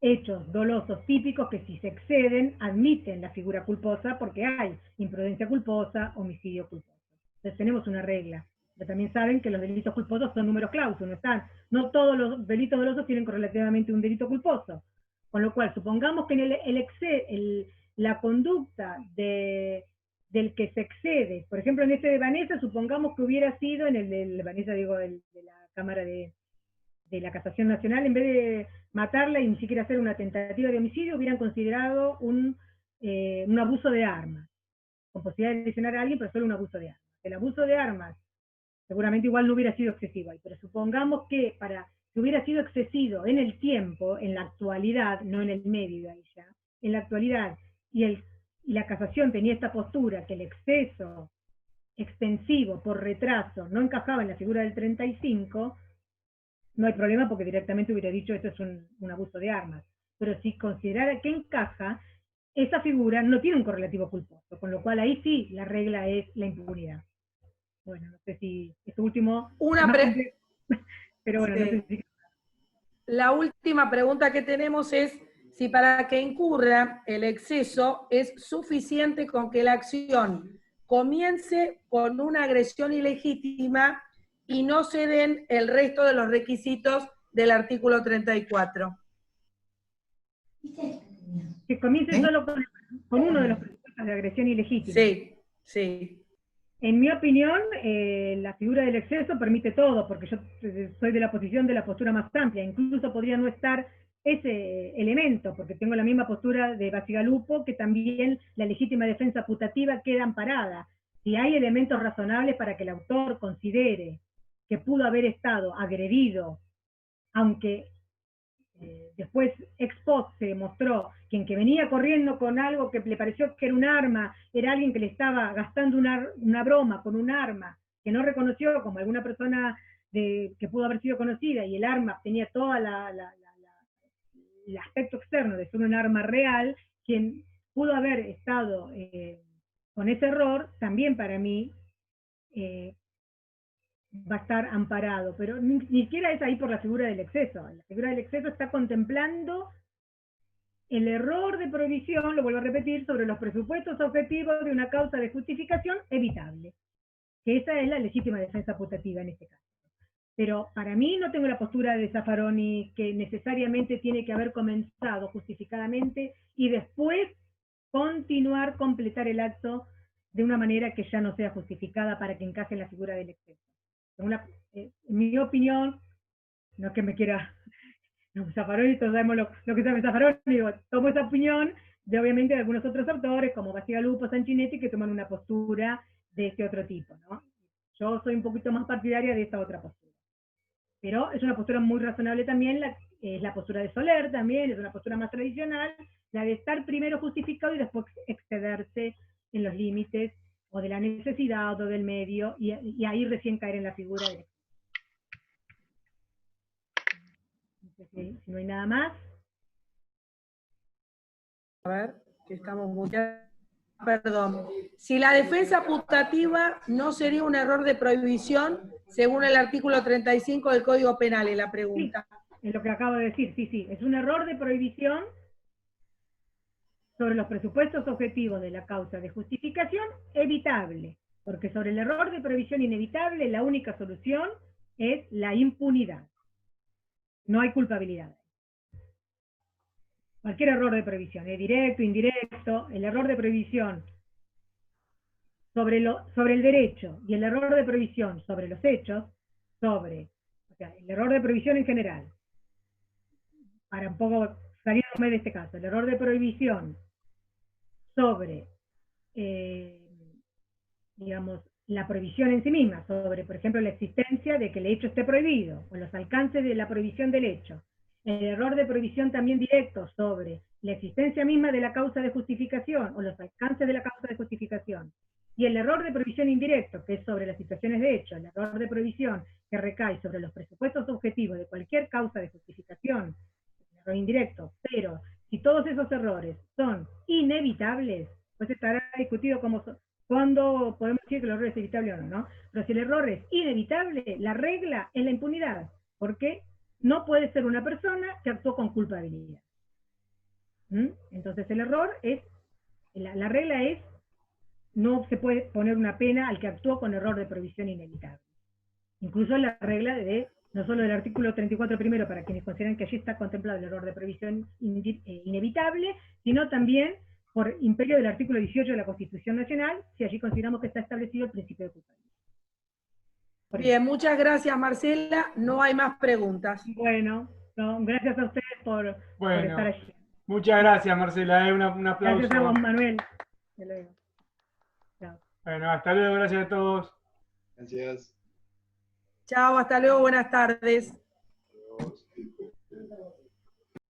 hechos dolosos típicos que si se exceden admiten la figura culposa porque hay imprudencia culposa, homicidio culposo. Entonces tenemos una regla. Pero también saben que los delitos culposos son números clausus, no todos los delitos dolosos tienen correlativamente un delito culposo. Con lo cual, supongamos que en la conducta del que se excede, por ejemplo en este de Vanessa, supongamos que hubiera sido, en el de Vanessa, digo, de la Cámara de la Casación Nacional, en vez de matarla y ni siquiera hacer una tentativa de homicidio, hubieran considerado un abuso de armas, con posibilidad de lesionar a alguien, pero solo un abuso de armas. El abuso de armas seguramente igual no hubiera sido excesivo ahí, pero supongamos que si hubiera sido excesivo en el tiempo, en la actualidad, no en el medio ahí ya, en la actualidad, y la casación tenía esta postura, que el exceso extensivo por retraso no encajaba en la figura del 35, no hay problema porque directamente hubiera dicho esto es un abuso de armas. Pero si considerara que encaja, esa figura no tiene un correlativo culposo, con lo cual ahí sí la regla es la impunidad. Bueno, no sé si esto último... pero bueno, sí. no sé si... La última pregunta que tenemos es si para que incurra el exceso es suficiente con que la acción comience con una agresión ilegítima y no se den el resto de los requisitos del artículo 34. Que comience solo con uno de los presupuestos de agresión ilegítima. Sí, sí. En mi opinión, la figura del exceso permite todo, porque yo soy de la posición de la postura más amplia. Incluso podría no estar ese elemento, porque tengo la misma postura de Bacigalupo, que también la legítima defensa putativa queda amparada. Si hay elementos razonables para que el autor considere que pudo haber estado agredido, aunque después ex post se demostró que en que venía corriendo con algo que le pareció que era un arma, era alguien que le estaba gastando una broma con un arma que no reconoció como alguna persona que pudo haber sido conocida, y el arma tenía todo el aspecto externo de ser un arma real, quien pudo haber estado con ese error, también para mí va a estar amparado, pero ni siquiera es ahí por la figura del exceso. La figura del exceso está contemplando el error de prohibición, lo vuelvo a repetir, sobre los presupuestos objetivos de una causa de justificación evitable, que esa es la legítima defensa putativa en este caso. Pero para mí no tengo la postura de Zaffaroni, que necesariamente tiene que haber comenzado justificadamente y después continuar, completar el acto de una manera que ya no sea justificada para que encaje en la figura del exceso. En mi opinión, no es que me quiera Zaffaroni, todos sabemos lo que sabe Zaffaroni, digo, tomo esa opinión de obviamente de algunos otros autores, como Bastigalupo, Sanchinetti, que toman una postura de este otro tipo, ¿no? Yo soy un poquito más partidaria de esta otra postura. Pero es una postura muy razonable también, es la postura de Soler también, es una postura más tradicional, la de estar primero justificado y después excederse en los límites o de la necesidad o del medio, y ahí recién caer en la figura de... Si no hay nada más. A ver, que estamos muy... Perdón. Si la defensa putativa no sería un error de prohibición, según el artículo 35 del Código Penal, es la pregunta. Sí, es lo que acabo de decir, sí. Es un error de prohibición sobre los presupuestos objetivos de la causa de justificación evitable, porque sobre el error de prohibición inevitable la única solución es la impunidad. No hay culpabilidad. Cualquier error de prohibición, directo, indirecto, el error de prohibición sobre el derecho y el error de prohibición sobre los hechos, el error de prohibición en general, para un poco salirme de este caso, el error de prohibición sobre, digamos, la prohibición en sí misma, sobre, por ejemplo, la existencia de que el hecho esté prohibido, o los alcances de la prohibición del hecho. El error de prohibición también directo sobre la existencia misma de la causa de justificación, o los alcances de la causa de justificación. Y el error de prohibición indirecto, que es sobre las situaciones de hecho, el error de prohibición que recae sobre los presupuestos objetivos de cualquier causa de justificación, el error indirecto, pero si todos esos errores son inevitables, pues estará discutido cuándo podemos decir que el error es evitable o no, ¿no? Pero si el error es inevitable, la regla es la impunidad, porque no puede ser una persona que actuó con culpabilidad. Entonces el error es, la regla es, no se puede poner una pena al que actuó con error de prohibición inevitable. Incluso la regla no solo del artículo 34 primero, para quienes consideran que allí está contemplado el error de prohibición inevitable, sino también por imperio del artículo 18 de la Constitución Nacional, si allí consideramos que está establecido el principio de culpabilidad. Bien, muchas gracias, Marcela. No hay más preguntas. Bueno, gracias a ustedes por estar allí. Muchas gracias, Marcela. Un aplauso. Gracias a vos, Manuel. Hasta luego. Chao. Bueno, hasta luego. Gracias a todos. Gracias. Chao, hasta luego. Buenas tardes.